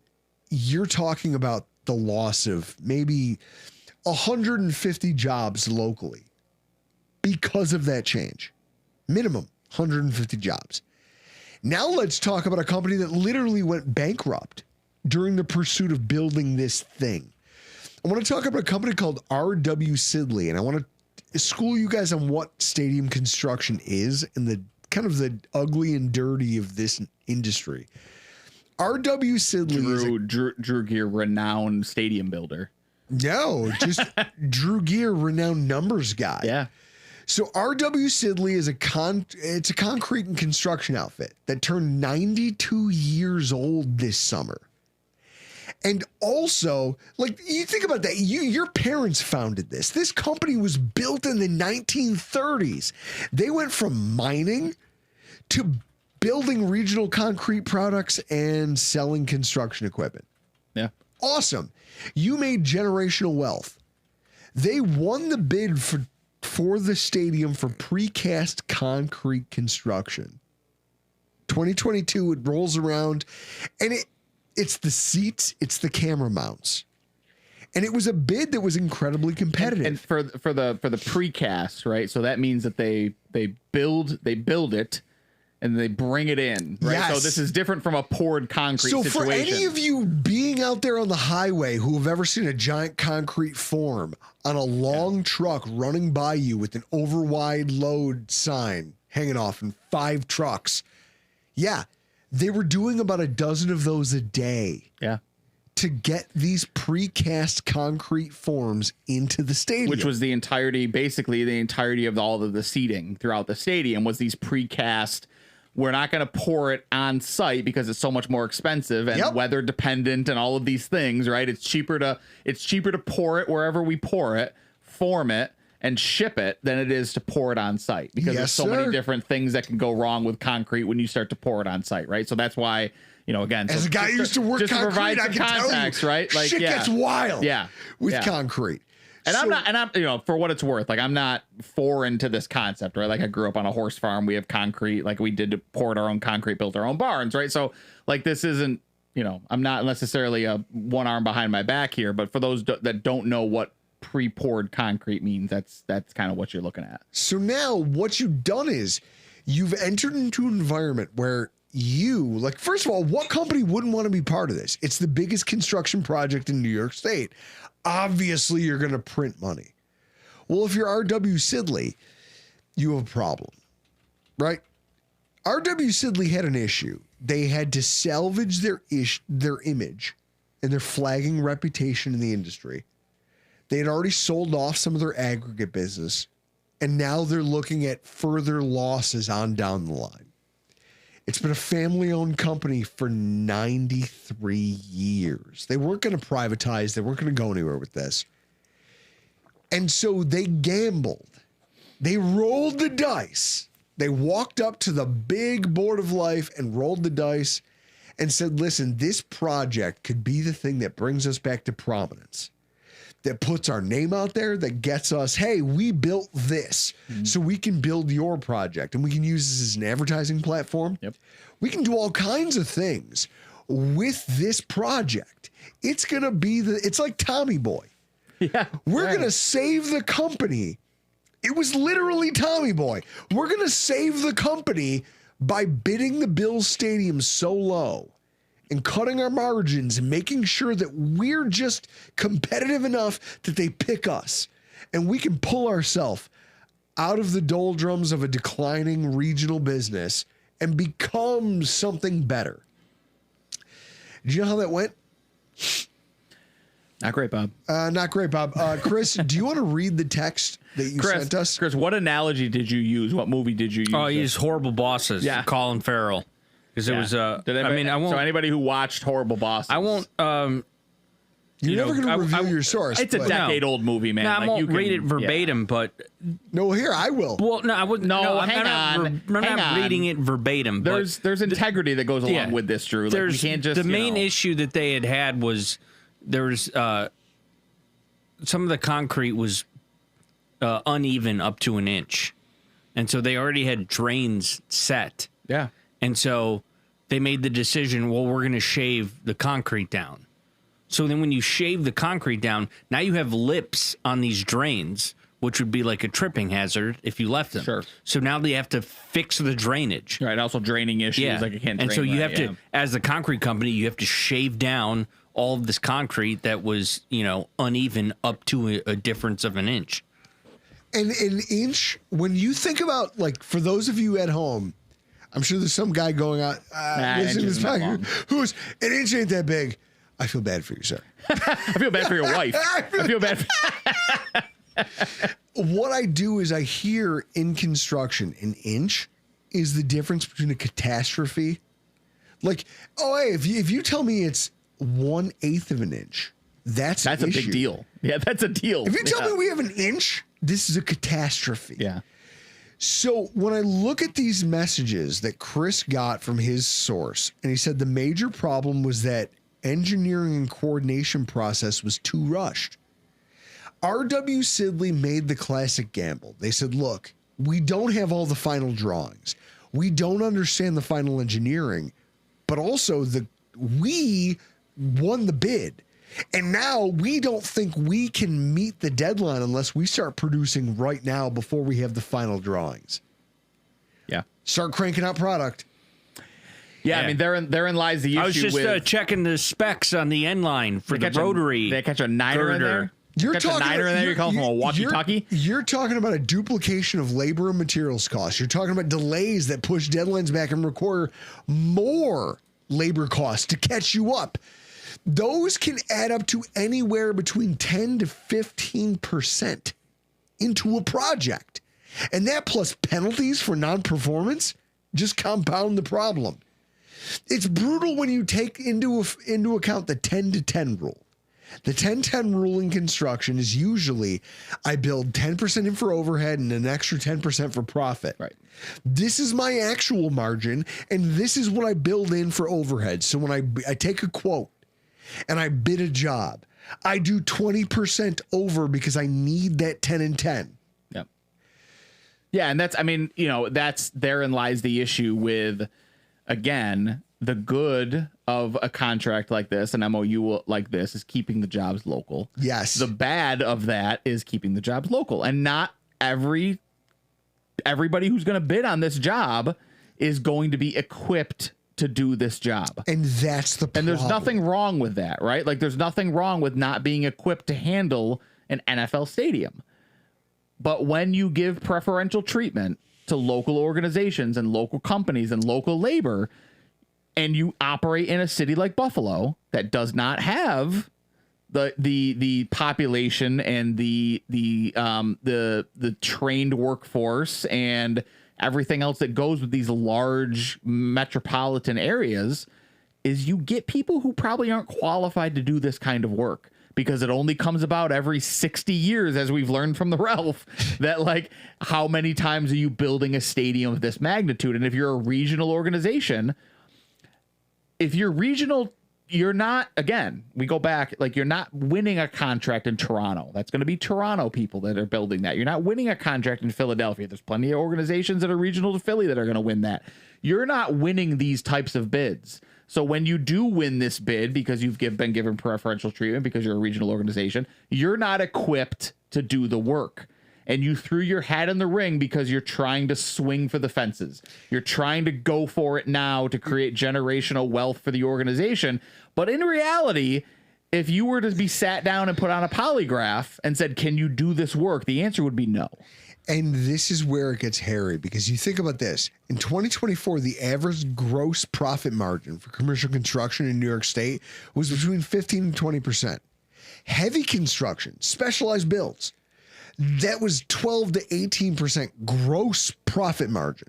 S2: you're talking about the loss of maybe 150 jobs locally because of that change. Minimum 150 jobs. Now let's talk about a company that literally went bankrupt during the pursuit of building this thing. I want to talk about a company called R.W. Sidley, and I want to school you guys on what stadium construction is and the kind of the ugly and dirty of this industry. R.W. Sidley
S3: Drew Gear, renowned stadium builder.
S2: No, just Drew Gear, renowned numbers guy.
S3: Yeah.
S2: So R.W. Sidley is it's a concrete and construction outfit that turned 92 years old this summer. And also, like, you think about that. Your parents founded this. This company was built in the 1930s. They went from mining to building regional concrete products and selling construction equipment.
S3: Yeah.
S2: Awesome. You made generational wealth. They won the bid for the stadium for precast concrete construction. 2022, it rolls around, and it's the seats, it's the camera mounts. And it was a bid that was incredibly competitive.
S3: And for the precast, right? So that means that they build it and they bring it in, right?
S2: Yes.
S3: So this is different from a poured concrete situation.
S2: So for any of you being out there on the highway who have ever seen a giant concrete form on a long truck running by you with an overwide load sign hanging off in 5 trucks, yeah, they were doing about a dozen of those a day.
S3: Yeah.
S2: To get these precast concrete forms into the stadium.
S3: Which was basically the entirety of all of the seating throughout the stadium was these precast. We're not going to pour it on site because it's so much more expensive and weather dependent and all of these things, right? It's cheaper to pour it wherever we pour it, form it, and ship it than it is to pour it on site because there's so many different things that can go wrong with concrete when you start to pour it on site, right? So that's why, again,
S2: as a guy who used to work concrete, I can
S3: context,
S2: tell you,
S3: right? Like,
S2: shit gets wild with concrete.
S3: And I'm for what it's worth, like I'm not foreign to this concept, right? Like I grew up on a horse farm. We have concrete, like we did poured our own concrete, built our own barns, right? So like this isn't, I'm not necessarily a one arm behind my back here, but for those that don't know what pre-poured concrete means, that's kind of what you're looking at.
S2: So now what you've done is you've entered into an environment where first of all, what company wouldn't want to be part of this? It's the biggest construction project in New York State. Obviously, you're going to print money. Well, if you're R.W. Sidley, you have a problem, right? R.W. Sidley had an issue. They had to salvage their image and their flagging reputation in the industry. They had already sold off some of their aggregate business, and now they're looking at further losses on down the line. It's been a family-owned company for 93 years. They weren't going to privatize. They weren't going to go anywhere with this. And so they gambled. They rolled the dice. They walked up to the big board of life and rolled the dice and said, listen, this project could be the thing that brings us back to prominence, that puts our name out there, that gets us, hey, we built this, so we can build your project, and we can use this as an advertising platform.
S3: Yep.
S2: We can do all kinds of things. with this project. It's going to be it's like Tommy Boy.
S3: Yeah.
S2: We're going to save the company. It was literally Tommy Boy. We're going to save the company by bidding the Bills Stadium so low and cutting our margins and making sure that we're just competitive enough that they pick us and we can pull ourselves out of the doldrums of a declining regional business and become something better. Did you know how that went?
S3: Not great, Bob.
S2: Not great, Bob. Chris, do you want to read the text that you sent us?
S3: Chris, what analogy did you use? What movie did you use?
S4: Oh, I used Horrible Bosses.
S3: Yeah.
S4: Colin Farrell. Because it was.
S3: I won't. So anybody who watched Horrible Bosses,
S4: I won't.
S2: You're never going to reveal your source.
S3: It's a decade-old movie, man.
S4: No, I won't read it verbatim, but
S2: no, here I will.
S4: Well, no, I wouldn't.
S3: No,
S4: I'm
S3: hang on.
S4: I'm not reading it verbatim.
S3: There's integrity that goes along with this, Drew. Like, we can't just.
S4: The main issue that they had was there was some of the concrete was uneven up to an inch, and so they already had drains set.
S3: Yeah,
S4: and so they made the decision. Well, we're going to shave the concrete down. So then when you shave the concrete down, now you have lips on these drains, which would be like a tripping hazard if you left them.
S3: Sure.
S4: So now they have to fix the drainage.
S3: Right. Also draining issues.
S4: Yeah.
S3: Like it can't
S4: and
S3: drain
S4: so you
S3: right,
S4: have to, as the concrete company, you have to shave down all of this concrete that was, uneven up to a difference of an inch.
S2: And an inch, when you think about, like, for those of you at home, I'm sure there's some guy going out, listening to this podcast, who's, an inch ain't that big. I feel bad for you, sir.
S3: I feel bad for your wife. I feel bad.
S2: What I do is I hear in construction, an inch is the difference between a catastrophe. Like, oh, hey, if you tell me it's 1/8 of an inch, that's a
S3: big deal. Yeah, that's a deal.
S2: If you tell me we have an inch, this is a catastrophe.
S3: Yeah.
S2: So when I look at these messages that Chris got from his source, and he said the major problem was that engineering and coordination process was too rushed. R.W. Sidley made the classic gamble. They said, look, we don't have all the final drawings. We don't understand the final engineering, but also we won the bid. And now we don't think we can meet the deadline unless we start producing right now before we have the final drawings.
S3: Yeah.
S2: Start cranking out product.
S3: Yeah, I mean, therein lies the issue.
S4: I was just checking the specs on the end line for the rotary.
S3: They catch a niner in there?
S2: You're talking
S3: a niner in there? You're calling from a walkie-talkie?
S2: You're talking about a duplication of labor and materials costs. You're talking about delays that push deadlines back and require more labor costs to catch you up. Those can add up to anywhere between 10 to 15% into a project. And that plus penalties for non-performance just compound the problem. It's brutal when you take into account the 10 to 10 rule. The 10-10 rule in construction is usually I build 10% in for overhead and an extra 10% for profit.
S3: Right.
S2: This is my actual margin, and this is what I build in for overhead. So when I take a quote and I bid a job, I do 20% over because I need that 10 and 10.
S3: Yep. Yeah, and that's therein lies the issue with, again, the good of a contract like this, an MOU like this, is keeping the jobs local.
S2: Yes.
S3: The bad of that is keeping the jobs local. And not everybody who's going to bid on this job is going to be equipped to do this job.
S2: And that's the problem.
S3: And there's nothing wrong with that, right? Like, there's nothing wrong with not being equipped to handle an NFL stadium. But when you give preferential treatment to local organizations and local companies and local labor, and you operate in a city like Buffalo that does not have the population and the trained workforce and everything else that goes with these large metropolitan areas, is you get people who probably aren't qualified to do this kind of work, because it only comes about every 60 years, as we've learned from the Ralph, that, like, how many times are you building a stadium of this magnitude? And if you're a regional organization, you're not, again, we go back, like, you're not winning a contract in Toronto. That's going to be Toronto people that are building that. You're not winning a contract in Philadelphia. There's plenty of organizations that are regional to Philly that are going to win that. You're not winning these types of bids. So when you do win this bid because you've been given preferential treatment because you're a regional organization, you're not equipped to do the work. And you threw your hat in the ring because you're trying to swing for the fences. You're trying to go for it now to create generational wealth for the organization. But in reality, if you were to be sat down and put on a polygraph and said, can you do this work? The answer would be no.
S2: And this is where it gets hairy, because you think about this. In 2024, the average gross profit margin for commercial construction in New York State was between 15 and 20%. Heavy construction, specialized builds, that was 12 to 18% gross profit margin.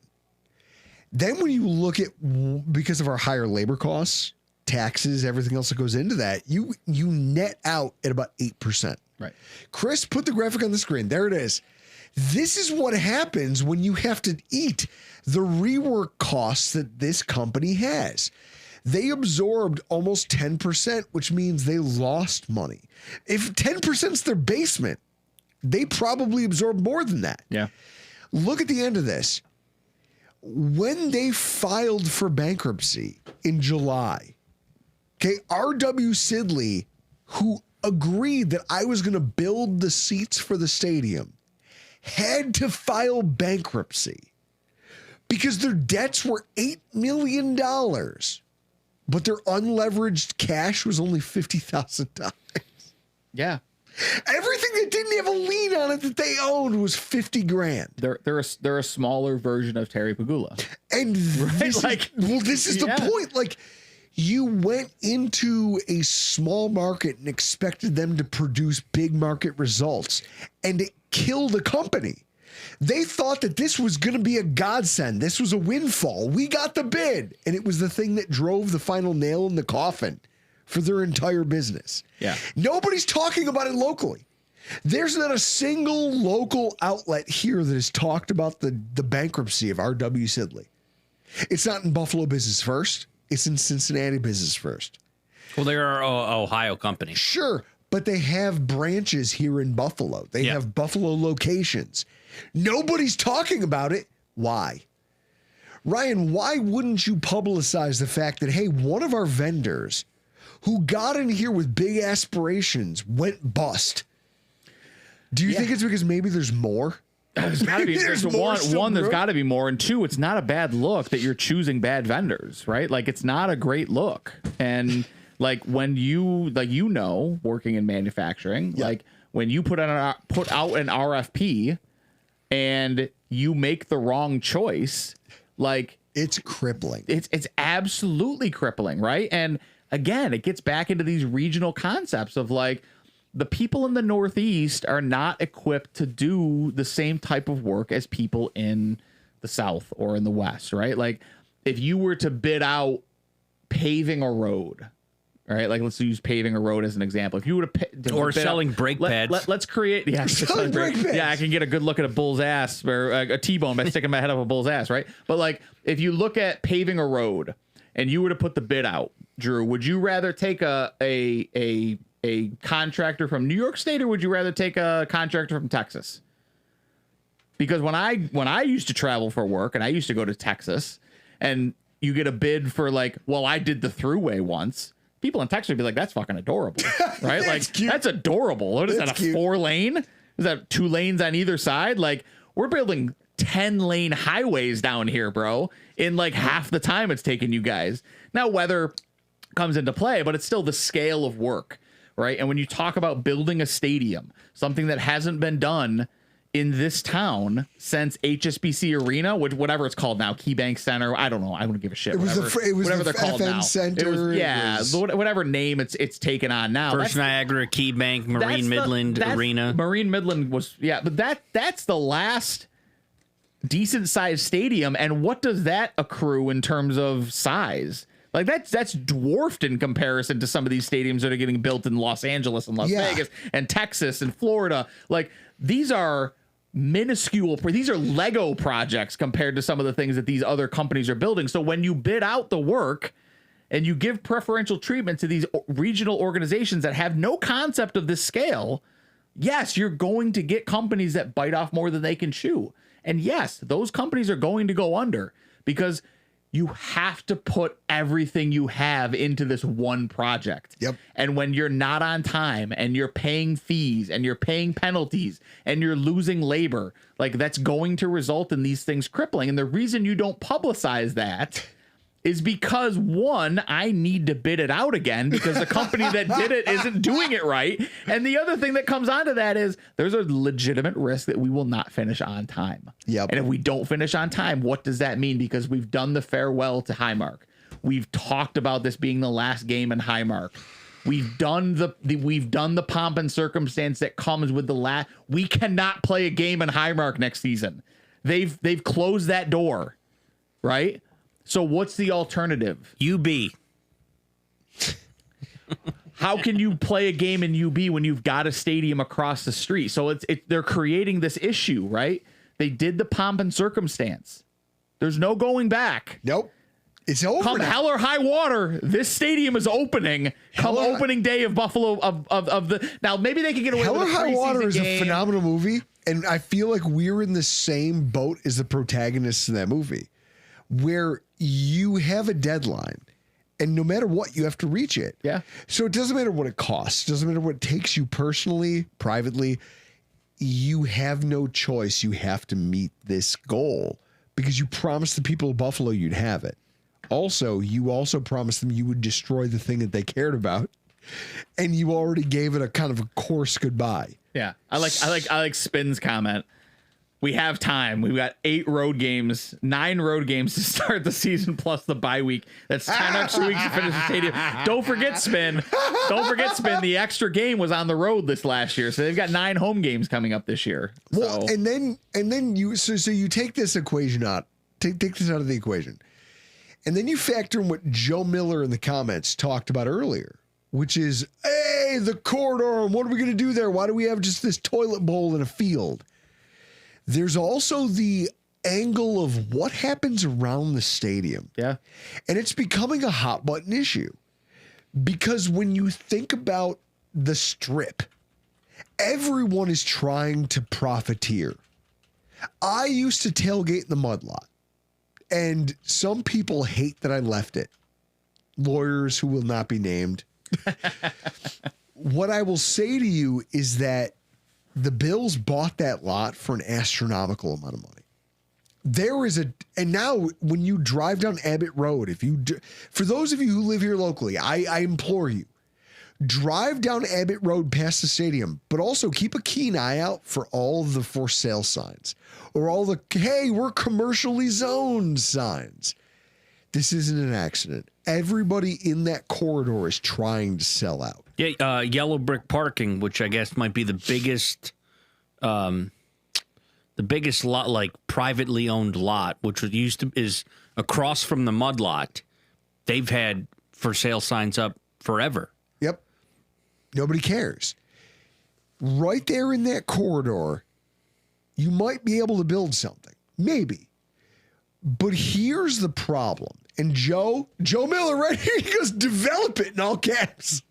S2: Then when you look at, because of our higher labor costs, taxes, everything else that goes into that, you net out at about 8%.
S3: Right.
S2: Chris, put the graphic on the screen. There it is. This is what happens when you have to eat the rework costs that this company has. They absorbed almost 10%, which means they lost money. If 10% is their basement, they probably absorbed more than that.
S3: Yeah.
S2: Look at the end of this. When they filed for bankruptcy in July, okay, R.W. Sidley, who agreed that I was going to build the seats for the stadium, had to file bankruptcy because their debts were $8 million, but their unleveraged cash was only $50,000.
S3: Yeah.
S2: Everything that didn't have a lien on it that they owned was $50,000.
S3: They're a smaller version of Terry Pagula.
S2: And this is the point. Like, you went into a small market and expected them to produce big market results, and it killed the company. They thought that this was going to be a godsend. This was a windfall. We got the bid, and it was the thing that drove the final nail in the coffin for their entire business.
S3: Yeah.
S2: Nobody's talking about it locally. There's not a single local outlet here that has talked about the bankruptcy of R.W. Sidley. It's not in Buffalo Business First. It's in Cincinnati Business First.
S4: Well, they are an Ohio company.
S2: Sure, but they have branches here in Buffalo. They have Buffalo locations. Nobody's talking about it. Why? Ryan, why wouldn't you publicize the fact that, hey, one of our vendors who got in here with big aspirations went bust? Do you think it's because maybe there's more?
S3: There's got to be. There's one. There's got to be more, and two, it's not a bad look that you're choosing bad vendors, right? Like, it's not a great look, and like when you working in manufacturing, like when you put out an RFP and you make the wrong choice, like
S2: it's crippling.
S3: It's absolutely crippling, right? And again, it gets back into these regional concepts of like, the people in the Northeast are not equipped to do the same type of work as people in the South or in the West, right? Like, if you were to bid out paving a road, all right, like let's use paving a road as an example. If you were
S4: or selling brake pads,
S3: let's create
S2: selling brake pads.
S3: Yeah, I can get a good look at a bull's ass or a T-bone by sticking my head up a bull's ass, right? But like, if you look at paving a road and you were to put the bid out, Drew, would you rather take a contractor from New York State, or would you rather take a contractor from Texas? Because when I used to travel for work and I used to go to Texas, and you get a bid for like, well, I did the throughway once. People in Texas would be like, that's fucking adorable, right? Like,
S2: cute.
S3: That's adorable. What is that, a 4-lane? Is that 2 lanes on either side? Like, we're building 10-lane highways down here, bro, in like half the time it's taken you guys. Now, weather comes into play, but it's still the scale of work, right? And when you talk about building a stadium, something that hasn't been done in this town since HSBC Arena, whatever it's called now, KeyBank Center. I don't know. I don't give a shit.
S2: It was
S3: whatever
S2: the
S3: they're called
S2: FN
S3: now.
S2: Center.
S3: Whatever name it's taken on now.
S4: First Niagara, KeyBank, Marine Midland Arena.
S3: Marine Midland was, but that's the last decent sized stadium. And what does that accrue in terms of size? Like that's dwarfed in comparison to some of these stadiums that are getting built in Los Angeles and Las Vegas and Texas and Florida. Like, these are minuscule. These are Lego projects compared to some of the things that these other companies are building. So when you bid out the work and you give preferential treatment to these regional organizations that have no concept of this scale, yes, you're going to get companies that bite off more than they can chew. And yes, those companies are going to go under, because You have to put everything you have into this one project.
S2: Yep.
S3: And when you're not on time and you're paying fees and you're paying penalties and you're losing labor, like that's going to result in these things crippling. And the reason you don't publicize that is because, one, I need to bid it out again because the company that did it isn't doing it right. And the other thing that comes onto that is there's a legitimate risk that we will not finish on time.
S2: Yep.
S3: And if we don't finish on time, what does that mean? Because we've done the farewell to Highmark. We've talked about this being the last game in Highmark. We've done the pomp and circumstance that comes with the last. We cannot play a game in Highmark next season. They've closed that door, right? So what's the alternative?
S4: UB.
S3: How can you play a game in UB when you've got a stadium across the street? So they're creating this issue, right? They did the pomp and circumstance. There's no going back.
S2: Nope. It's over.
S3: Come
S2: now.
S3: hell or high water, this stadium is opening. Come opening day of Buffalo of the. Now maybe they can get away
S2: Hell
S3: with
S2: or
S3: a
S2: High Water is
S3: game.
S2: a phenomenal movie, and I feel like we're in the same boat as the protagonists in that movie, where you have a deadline, and no matter what, you have to reach it.
S3: Yeah.
S2: So it doesn't matter what it costs. It doesn't matter what it takes you personally, privately. You have no choice. You have to meet this goal because you promised the people of Buffalo you'd have it. Also, you also promised them you would destroy the thing that they cared about, and you already gave it a kind of a coarse goodbye.
S3: Yeah, I like Spin's comment. We have time. We've got 9 road games to start the season plus the bye week. That's 10 extra weeks to finish the stadium. Don't forget, Spin. The extra game was on the road this last year, so they've got 9 home games coming up this year.
S2: Well, and then you so you take this equation out. Take this out of the equation. And then you factor in what Joe Miller in the comments talked about earlier, which is, hey, the corridor, what are we going to do there? Why do we have just this toilet bowl in a field? There's also the angle of what happens around the stadium.
S3: Yeah.
S2: And it's becoming a hot button issue because when you think about the strip, everyone is trying to profiteer. I used to tailgate in the mud lot, and some people hate that I left it. Lawyers who will not be named. What I will say to you is that the Bills bought that lot for an astronomical amount of money. And now when you drive down Abbott Road, for those of you who live here locally, I implore you, drive down Abbott Road past the stadium, but also keep a keen eye out for all the for sale signs or all the, hey, we're commercially zoned signs. This isn't an accident. Everybody in that corridor is trying to sell out.
S4: Yeah, yellow brick parking, which I guess might be the biggest lot, like privately owned lot, which is across from the mud lot. They've had for sale signs up forever.
S2: Yep. Nobody cares. Right there in that corridor, you might be able to build something. Maybe. But here's the problem. And Joe Miller right here, he goes, develop it in all caps.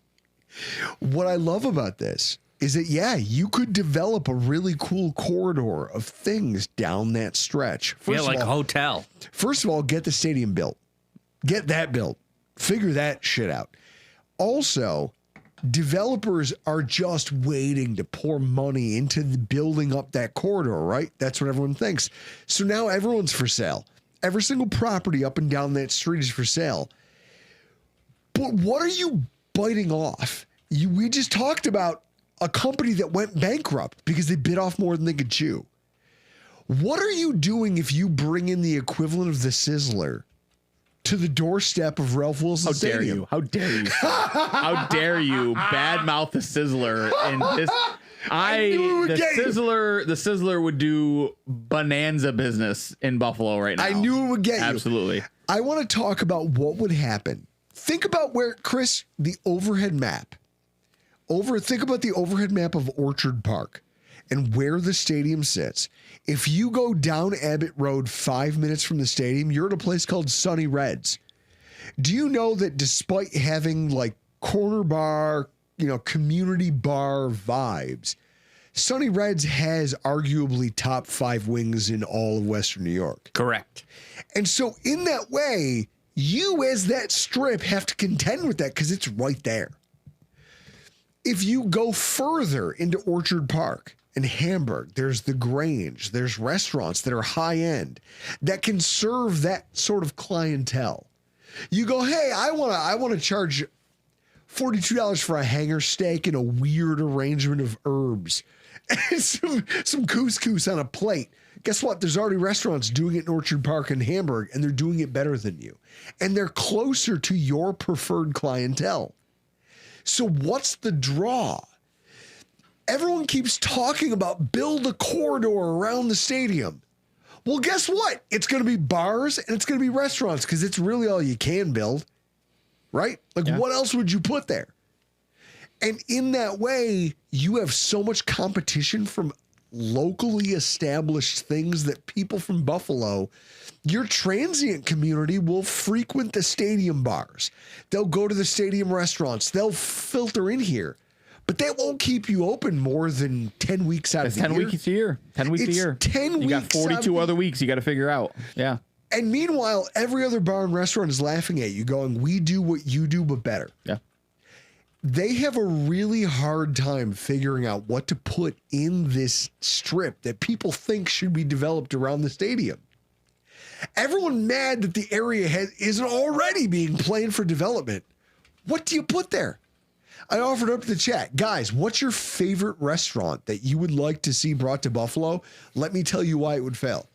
S2: What I love about this is that, yeah, you could develop a really cool corridor of things down that stretch.
S4: First of all, a hotel.
S2: First of all, get the stadium built. Get that built. Figure that shit out. Also, developers are just waiting to pour money into the building up that corridor, right? That's what everyone thinks. So now everyone's for sale. Every single property up and down that street is for sale. But what are you biting off? We just talked about a company that went bankrupt because they bit off more than they could chew. What are you doing if you bring in the equivalent of the Sizzler to the doorstep of Ralph Wilson Stadium?
S3: How dare you? How dare you badmouth the Sizzler in this? The Sizzler would do bonanza business in Buffalo right now.
S2: I knew it would get you.
S3: Absolutely.
S2: I want to talk about what would happen. Think about where, Chris, the overhead map. Think about the overhead map of Orchard Park and where the stadium sits. If you go down Abbott Road 5 minutes from the stadium, you're at a place called Sunny Reds. Do you know that despite having like corner bar, community bar vibes, Sunny Reds has arguably top 5 wings in all of Western New York.
S4: Correct.
S2: And so in that way, you as that strip have to contend with that because it's right there. If you go further into Orchard Park and Hamburg, there's the Grange, there's restaurants that are high end that can serve that sort of clientele. You go, hey, I want to charge $42 for a hanger steak and a weird arrangement of herbs and some couscous on a plate. Guess what? There's already restaurants doing it in Orchard Park and Hamburg, and they're doing it better than you. And they're closer to your preferred clientele. So what's the draw? Everyone keeps talking about build a corridor around the stadium. Well, guess what? It's going to be bars and it's going to be restaurants because it's really all you can build, right? Like, what else would you put there? And in that way, you have so much competition from locally established things that people from Buffalo, your transient community will frequent the stadium bars. They'll go to the stadium restaurants. They'll filter in here. But that won't keep you open more than 10 weeks out of the year.
S3: 10 weeks a year. 10 weeks a year.
S2: 10 weeks.
S3: You got 42 other weeks you got to figure out. Yeah.
S2: And meanwhile, every other bar and restaurant is laughing at you, going, we do what you do, but better.
S3: Yeah.
S2: They have a really hard time figuring out what to put in this strip that people think should be developed around the stadium. Everyone mad that the area isn't already being planned for development. What do you put there? I offered up to the chat. Guys, what's your favorite restaurant that you would like to see brought to Buffalo? Let me tell you why it would fail.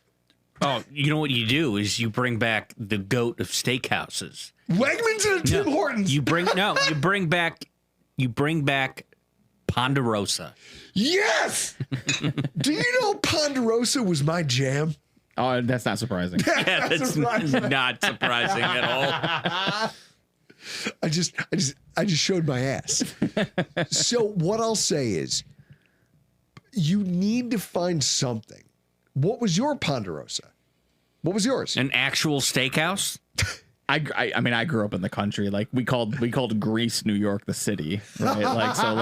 S4: Oh, you know what you do is you bring back the GOAT of steakhouses.
S2: Wegmans and a Tim Hortons.
S4: You bring back Ponderosa.
S2: Yes. Do you know Ponderosa was my jam?
S3: Oh, that's not surprising.
S4: Yeah, that's not surprising at all.
S2: I just showed my ass. So what I'll say is you need to find something. What was your Ponderosa? What was yours?
S4: An actual steakhouse?
S3: I mean, I grew up in the country. Like we called Greece, New York, the city, right? Like so,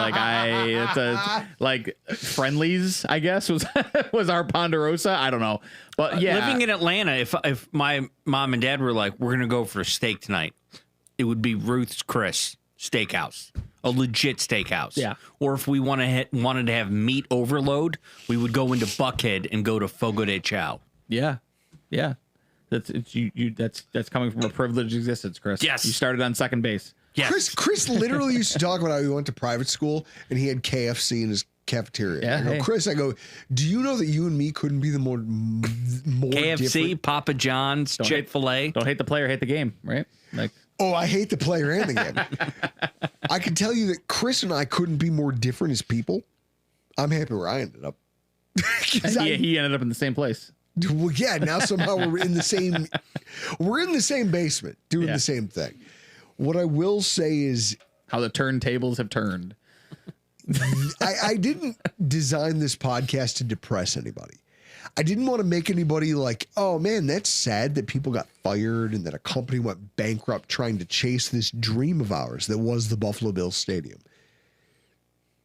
S3: like Friendlies, I guess was our Ponderosa. I don't know, but yeah,
S4: living in Atlanta, if my mom and dad were like, we're gonna go for a steak tonight, it would be Ruth's Chris Steakhouse, a legit steakhouse.
S3: Yeah.
S4: Or if we wanted to have meat overload, we would go into Buckhead and go to Fogo de Chao.
S3: yeah. That's coming from a privileged existence, Chris.
S4: Yes.
S3: You started on second base.
S4: Yes.
S2: Chris literally used to talk about how he went to private school and he had KFC in his cafeteria.
S3: Yeah,
S2: I go,
S3: hey.
S2: Chris, do you know that you and me couldn't be the more
S4: KFC,
S2: different?
S4: Papa John's, Chick-fil-A.
S3: Don't hate the player, hate the game, right? Like,
S2: Oh, I hate the player and the game. I can tell you that Chris and I couldn't be more different as people. I'm happy where I ended up.
S3: he ended up in the same place.
S2: Well, yeah, now somehow we're in the same basement doing the same thing. What I will say is
S3: How the turntables have turned.
S2: I didn't design this podcast to depress anybody. I didn't want to make anybody like, oh man, that's sad that people got fired and that a company went bankrupt trying to chase this dream of ours that was the Buffalo Bills Stadium.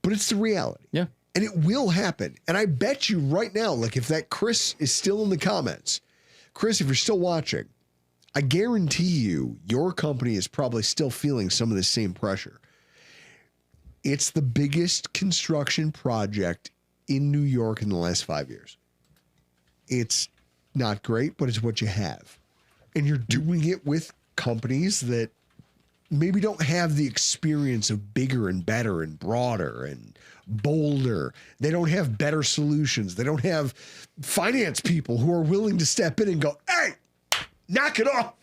S2: But it's the reality.
S3: Yeah.
S2: And it will happen. And I bet you right now, like if that Chris is still in the comments, Chris, if you're still watching, I guarantee you your company is probably still feeling some of the same pressure. It's the biggest construction project in New York in the last 5 years. It's not great, but it's what you have. And you're doing it with companies that maybe don't have the experience of bigger and better and broader and bolder. They don't have better solutions. They don't have finance people who are willing to step in and go, hey, knock it off.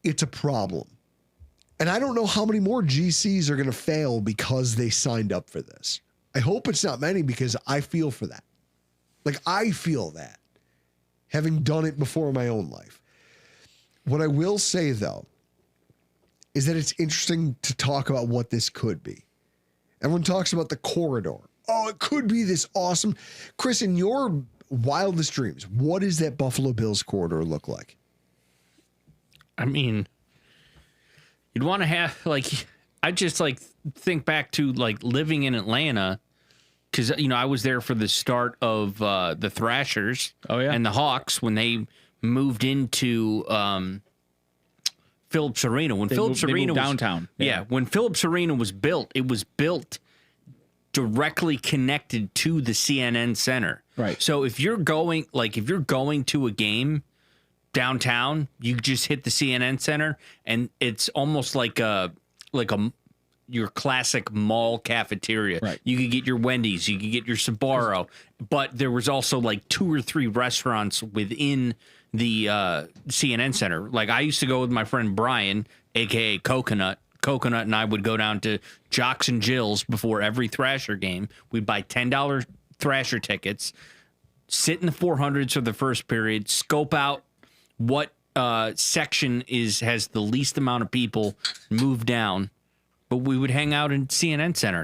S2: It's a problem. And I don't know how many more GCs are going to fail because they signed up for this. I hope it's not many because I feel for that. Like I feel that, having done it before in my own life. What I will say, though, is that it's interesting to talk about what this could be. Everyone talks about the corridor. Oh, it could be this awesome. Chris, in your wildest dreams, what does that Buffalo Bills corridor look like?
S4: I mean, you'd want to have, like, I just, like, think back to, like, living in Atlanta because I was there for the start of the Thrashers.
S3: Oh, yeah.
S4: And the Hawks when they moved into Phillips Arena. When Phillips Arena was
S3: downtown.
S4: Yeah, when Phillips Arena was built, it was built directly connected to the CNN Center.
S3: Right.
S4: So if you're going to a game downtown, you just hit the CNN Center, and it's almost like your classic mall cafeteria.
S3: Right.
S4: You could get your Wendy's, you could get your Sbarro, but there was also like 2 or 3 restaurants within the CNN Center. Like I used to go with my friend Brian, aka Coconut. Coconut and I would go down to Jocks and Jill's before every Thrasher game. We'd buy $10 Thrasher tickets, sit in the 400s for the first period, scope out what section has the least amount of people, move down. But we would hang out in CNN Center.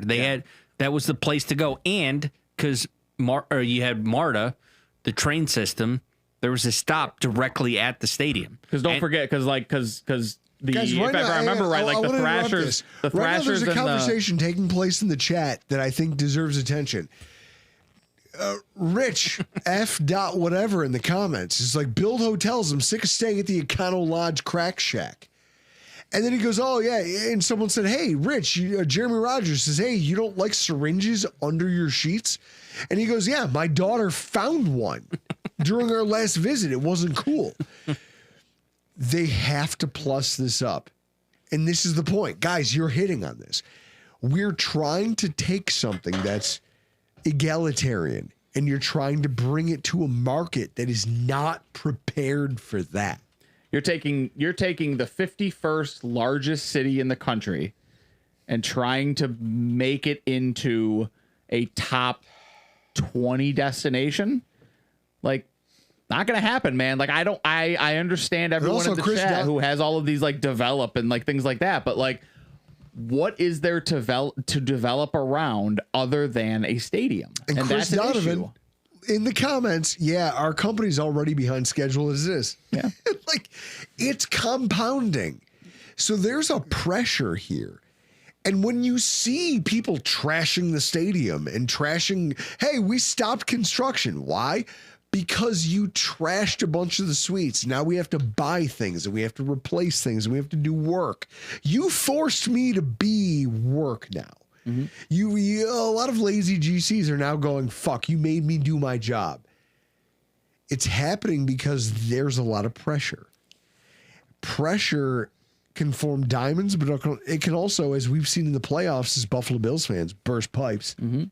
S4: That was the place to go. And because you had MARTA, the train system, there was a stop directly at the stadium.
S3: Because don't forget, because
S2: Guys,
S3: if I remember right, like the Thrashers,
S2: right now there's a
S3: and
S2: conversation taking place in the chat that I think deserves attention. Rich F. dot whatever in the comments is like, build hotels. I'm sick of staying at the Econo Lodge Crack Shack. And then he goes, oh, yeah. And someone said, hey, Rich, Jeremy Rogers says, hey, you don't like syringes under your sheets? And he goes, yeah, my daughter found one during our last visit. It wasn't cool. They have to plus this up. And this is the point. Guys, you're hitting on this. We're trying to take something that's egalitarian, and you're trying to bring it to a market that is not prepared for that.
S3: You're taking the 51st largest city in the country and trying to make it into a top 20 destination. Like, not gonna happen, man. Like, I understand everyone in the chat who has all of these like develop and like things like that, but like, what is there to develop around other than a stadium?
S2: And Chris
S3: that's an
S2: Donovan
S3: issue.
S2: in the comments, yeah, our company's already behind schedule as it is.
S3: Yeah.
S2: Like, it's compounding. So there's a pressure here. And when you see people trashing the stadium and trashing, hey, we stopped construction. Why? Because you trashed a bunch of the suites. Now we have to buy things and we have to replace things and we have to do work. You forced me to be work now. Mm-hmm. A lot of lazy GCs are now going, fuck, you made me do my job. It's happening because there's a lot of pressure. Pressure can form diamonds, but it can also, as we've seen in the playoffs as Buffalo Bills fans, burst pipes. Mm-hmm.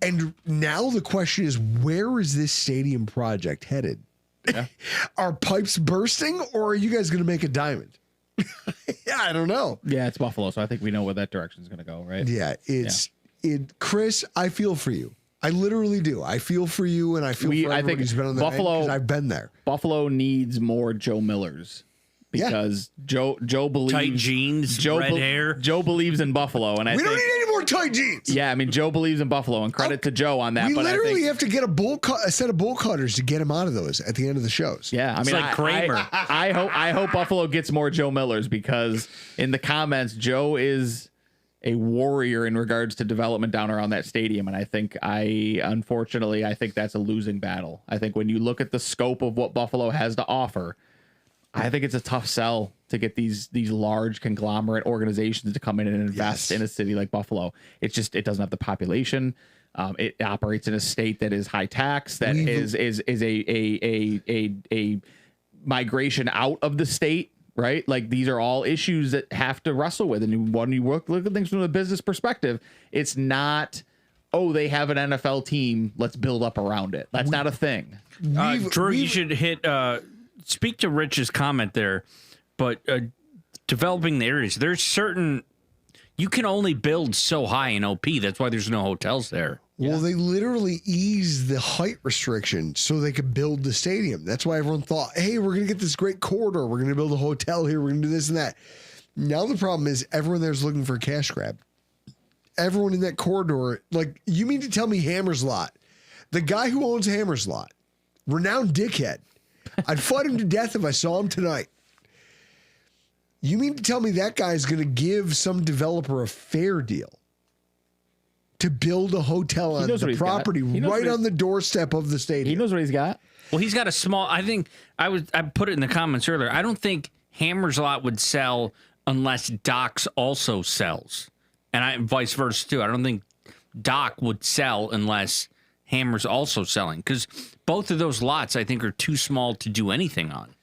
S2: And now the question is, where is this stadium project headed? Yeah. Are pipes bursting, or are you guys going to make a diamond? Yeah, I don't know.
S3: Yeah, it's Buffalo, so I think we know where that direction is going to go, right?
S2: Yeah, Chris, I feel for you. I literally do. I feel for you, and I feel for everyone who's been on the
S3: Buffalo,
S2: because I've been there.
S3: Buffalo needs more Joe Millers. Because Joe believes
S4: tight jeans, red hair.
S3: Joe believes in Buffalo, and
S2: we don't need any more tight jeans.
S3: Yeah, I mean Joe believes in Buffalo, and credit to Joe on that.
S2: We
S3: but
S2: literally
S3: I think,
S2: have to get a set of bowl cutters to get him out of those at the end of the shows.
S3: Yeah, I
S4: it's
S3: mean,
S4: like Kramer.
S3: I hope Buffalo gets more Joe Millers, because in the comments, Joe is a warrior in regards to development down around that stadium, and I think unfortunately I think that's a losing battle. I think when you look at the scope of what Buffalo has to offer, I think it's a tough sell to get these large conglomerate organizations to come in and invest in a city like Buffalo. It doesn't have the population. It operates in a state that is high tax, that is a migration out of the state, right? Like, these are all issues that have to wrestle with. And when you look at things from a business perspective, it's not, oh, they have an NFL team, let's build up around it. That's not a thing.
S4: Drew, you should hit speak to Rich's comment there, but developing the areas, there's certain, you can only build so high in OP. That's why there's no hotels there.
S2: Well, they literally eased the height restriction so they could build the stadium. That's why everyone thought, hey, we're going to get this great corridor. We're going to build a hotel here. We're going to do this and that. Now the problem is everyone there's looking for a cash grab. Everyone in that corridor, like, you mean to tell me Hammer's Lot, the guy who owns Hammer's Lot, renowned dickhead, I'd fight him to death if I saw him tonight. You mean to tell me that guy's going to give some developer a fair deal to build a hotel on
S3: knows what
S2: the
S3: he's got.
S2: property
S3: He knows
S2: right
S3: what
S2: on the doorstep of the
S3: He
S2: stadium.
S3: knows what he's got.
S4: Well, he's got a small. I think I put it in the comments earlier. I don't think Hammer's lot would sell unless Doc's also sells, and vice versa too. I don't think Doc would sell unless Hammer's also selling, because both of those lots I think are too small to do anything on.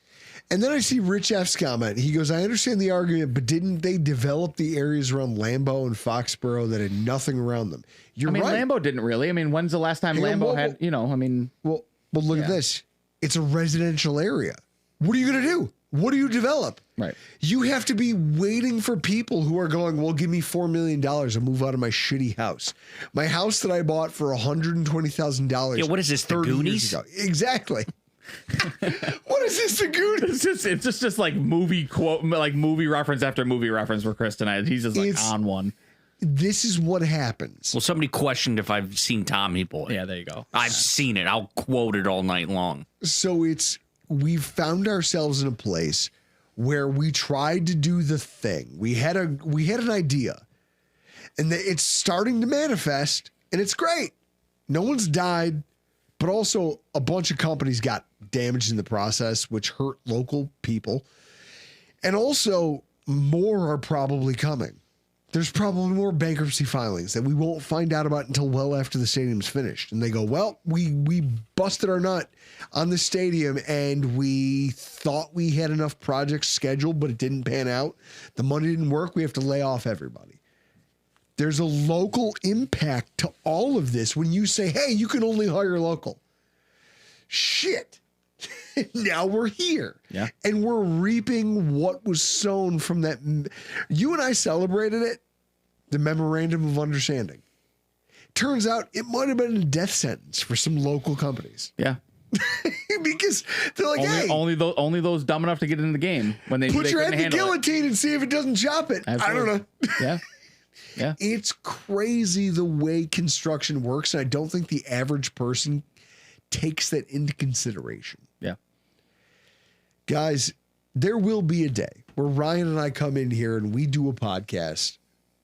S2: And then I see Rich F's comment. He goes, I understand the argument, but didn't they develop the areas around Lambeau and Foxborough that had nothing around them? You're right.
S3: Lambeau didn't really. I mean, when's the last time Lambeau had,
S2: Well, look at this. It's a residential area. What are you going to do? What do you develop?
S3: Right.
S2: You have to be waiting for people who are going, well, give me $4 million and move out of my shitty house. My house that I bought for $120,000.
S4: Yeah, what is this, the
S2: 30 years
S4: Goonies?
S2: ago. Exactly. What is this, the Goonies?
S3: It's just like movie quote, like movie reference after movie reference for Chris tonight. He's just like on one.
S2: This is what happens.
S4: Well, somebody questioned if I've seen Tommy Boy.
S3: Yeah, there you go.
S4: I've seen it. I'll quote it all night long.
S2: So we've found ourselves in a place where we tried to do the thing. We had an idea, and it's starting to manifest, and it's great. No one's died, but also a bunch of companies got damaged in the process, which hurt local people. And also more are probably coming. There's probably more bankruptcy filings that we won't find out about until well after the stadium's finished. And they go, well, we busted our nut on the stadium and we thought we had enough projects scheduled, but it didn't pan out. The money didn't work. We have to lay off everybody. There's a local impact to all of this when you say, hey, you can only hire local. Shit. Now we're here.
S3: Yeah.
S2: And we're reaping what was sown from that. You and I celebrated it, the memorandum of understanding. Turns out it might have been a death sentence for some local companies.
S3: Yeah.
S2: Because they're like, hey,
S3: only those dumb enough to get in the game when they
S2: put your head in the
S3: handle it.
S2: guillotine and see if it doesn't chop it.
S3: Absolutely.
S2: I don't know.
S3: Yeah. Yeah.
S2: It's crazy the way construction works. And I don't think the average person takes that into consideration.
S3: Yeah.
S2: Guys, there will be a day where Ryan and I come in here and we do a podcast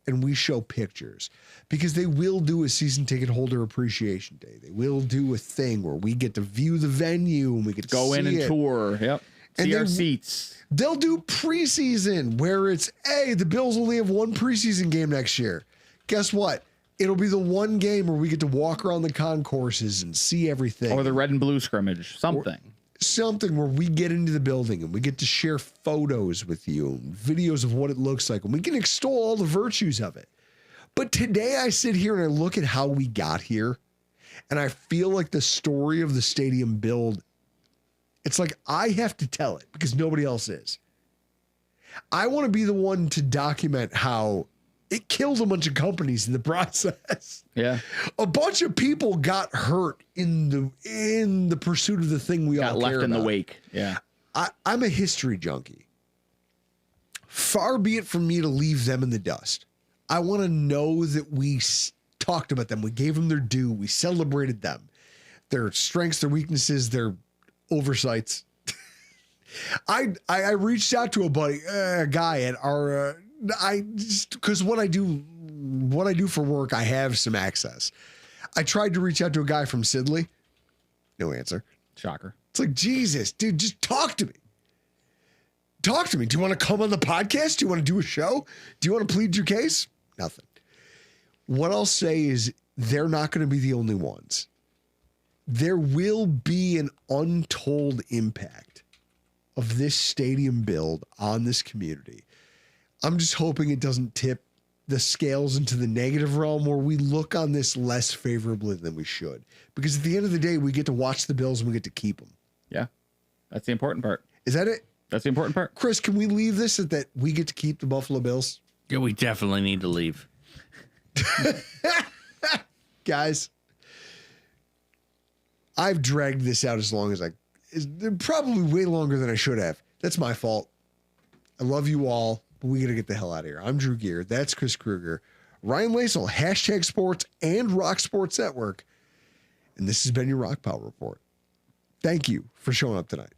S2: and we show pictures, because they will do a season ticket holder appreciation day. They will do a thing where we get to view the venue and we get to
S3: Go in and tour. Yep.
S2: And
S3: See our
S2: they-
S3: seats.
S2: They'll do preseason where it's, hey, the Bills only have one preseason game next year. Guess what? It'll be the one game where we get to walk around the concourses and see everything.
S3: Or the red and blue scrimmage. Something
S2: Where we get into the building and we get to share photos with you and videos of what it looks like, and we can extol all the virtues of it. But today I sit here and I look at how we got here, and I feel like the story of the stadium build, it's like I have to tell it because nobody else is. I want to be the one to document how it killed a bunch of companies in the process.
S3: Yeah.
S2: A bunch of people got hurt in the pursuit of the thing we all
S3: Got
S2: care
S3: left in the
S2: about.
S3: wake. Yeah.
S2: I'm a history junkie. Far be it from me to leave them in the dust. I want to know that we talked about them. We gave them their due. We celebrated them, their strengths, their weaknesses, their oversights. I reached out to a guy at our, because what I do for work, I have some access. I tried to reach out to a guy from Sidley. No answer.
S3: Shocker.
S2: It's like, Jesus, dude, just talk to me. Talk to me. Do you want to come on the podcast? Do you want to do a show? Do you want to plead your case? Nothing. What I'll say is they're not going to be the only ones. There will be an untold impact of this stadium build on this community. I'm just hoping it doesn't tip the scales into the negative realm where we look on this less favorably than we should. Because at the end of the day, we get to watch the Bills and we get to keep them.
S3: Yeah. That's the important part.
S2: Is that it?
S3: That's the important part.
S2: Chris, can we leave this at that we get to keep the Buffalo Bills?
S4: Yeah, we definitely need to leave.
S2: Guys, I've dragged this out as long as probably way longer than I should have. That's my fault. I love you all, but we got to get the hell out of here. I'm Drew Gear. That's Chris Krueger. Ryan Lasel, # Sports and Rock Sports Network. And this has been your Rockpile Report. Thank you for showing up tonight.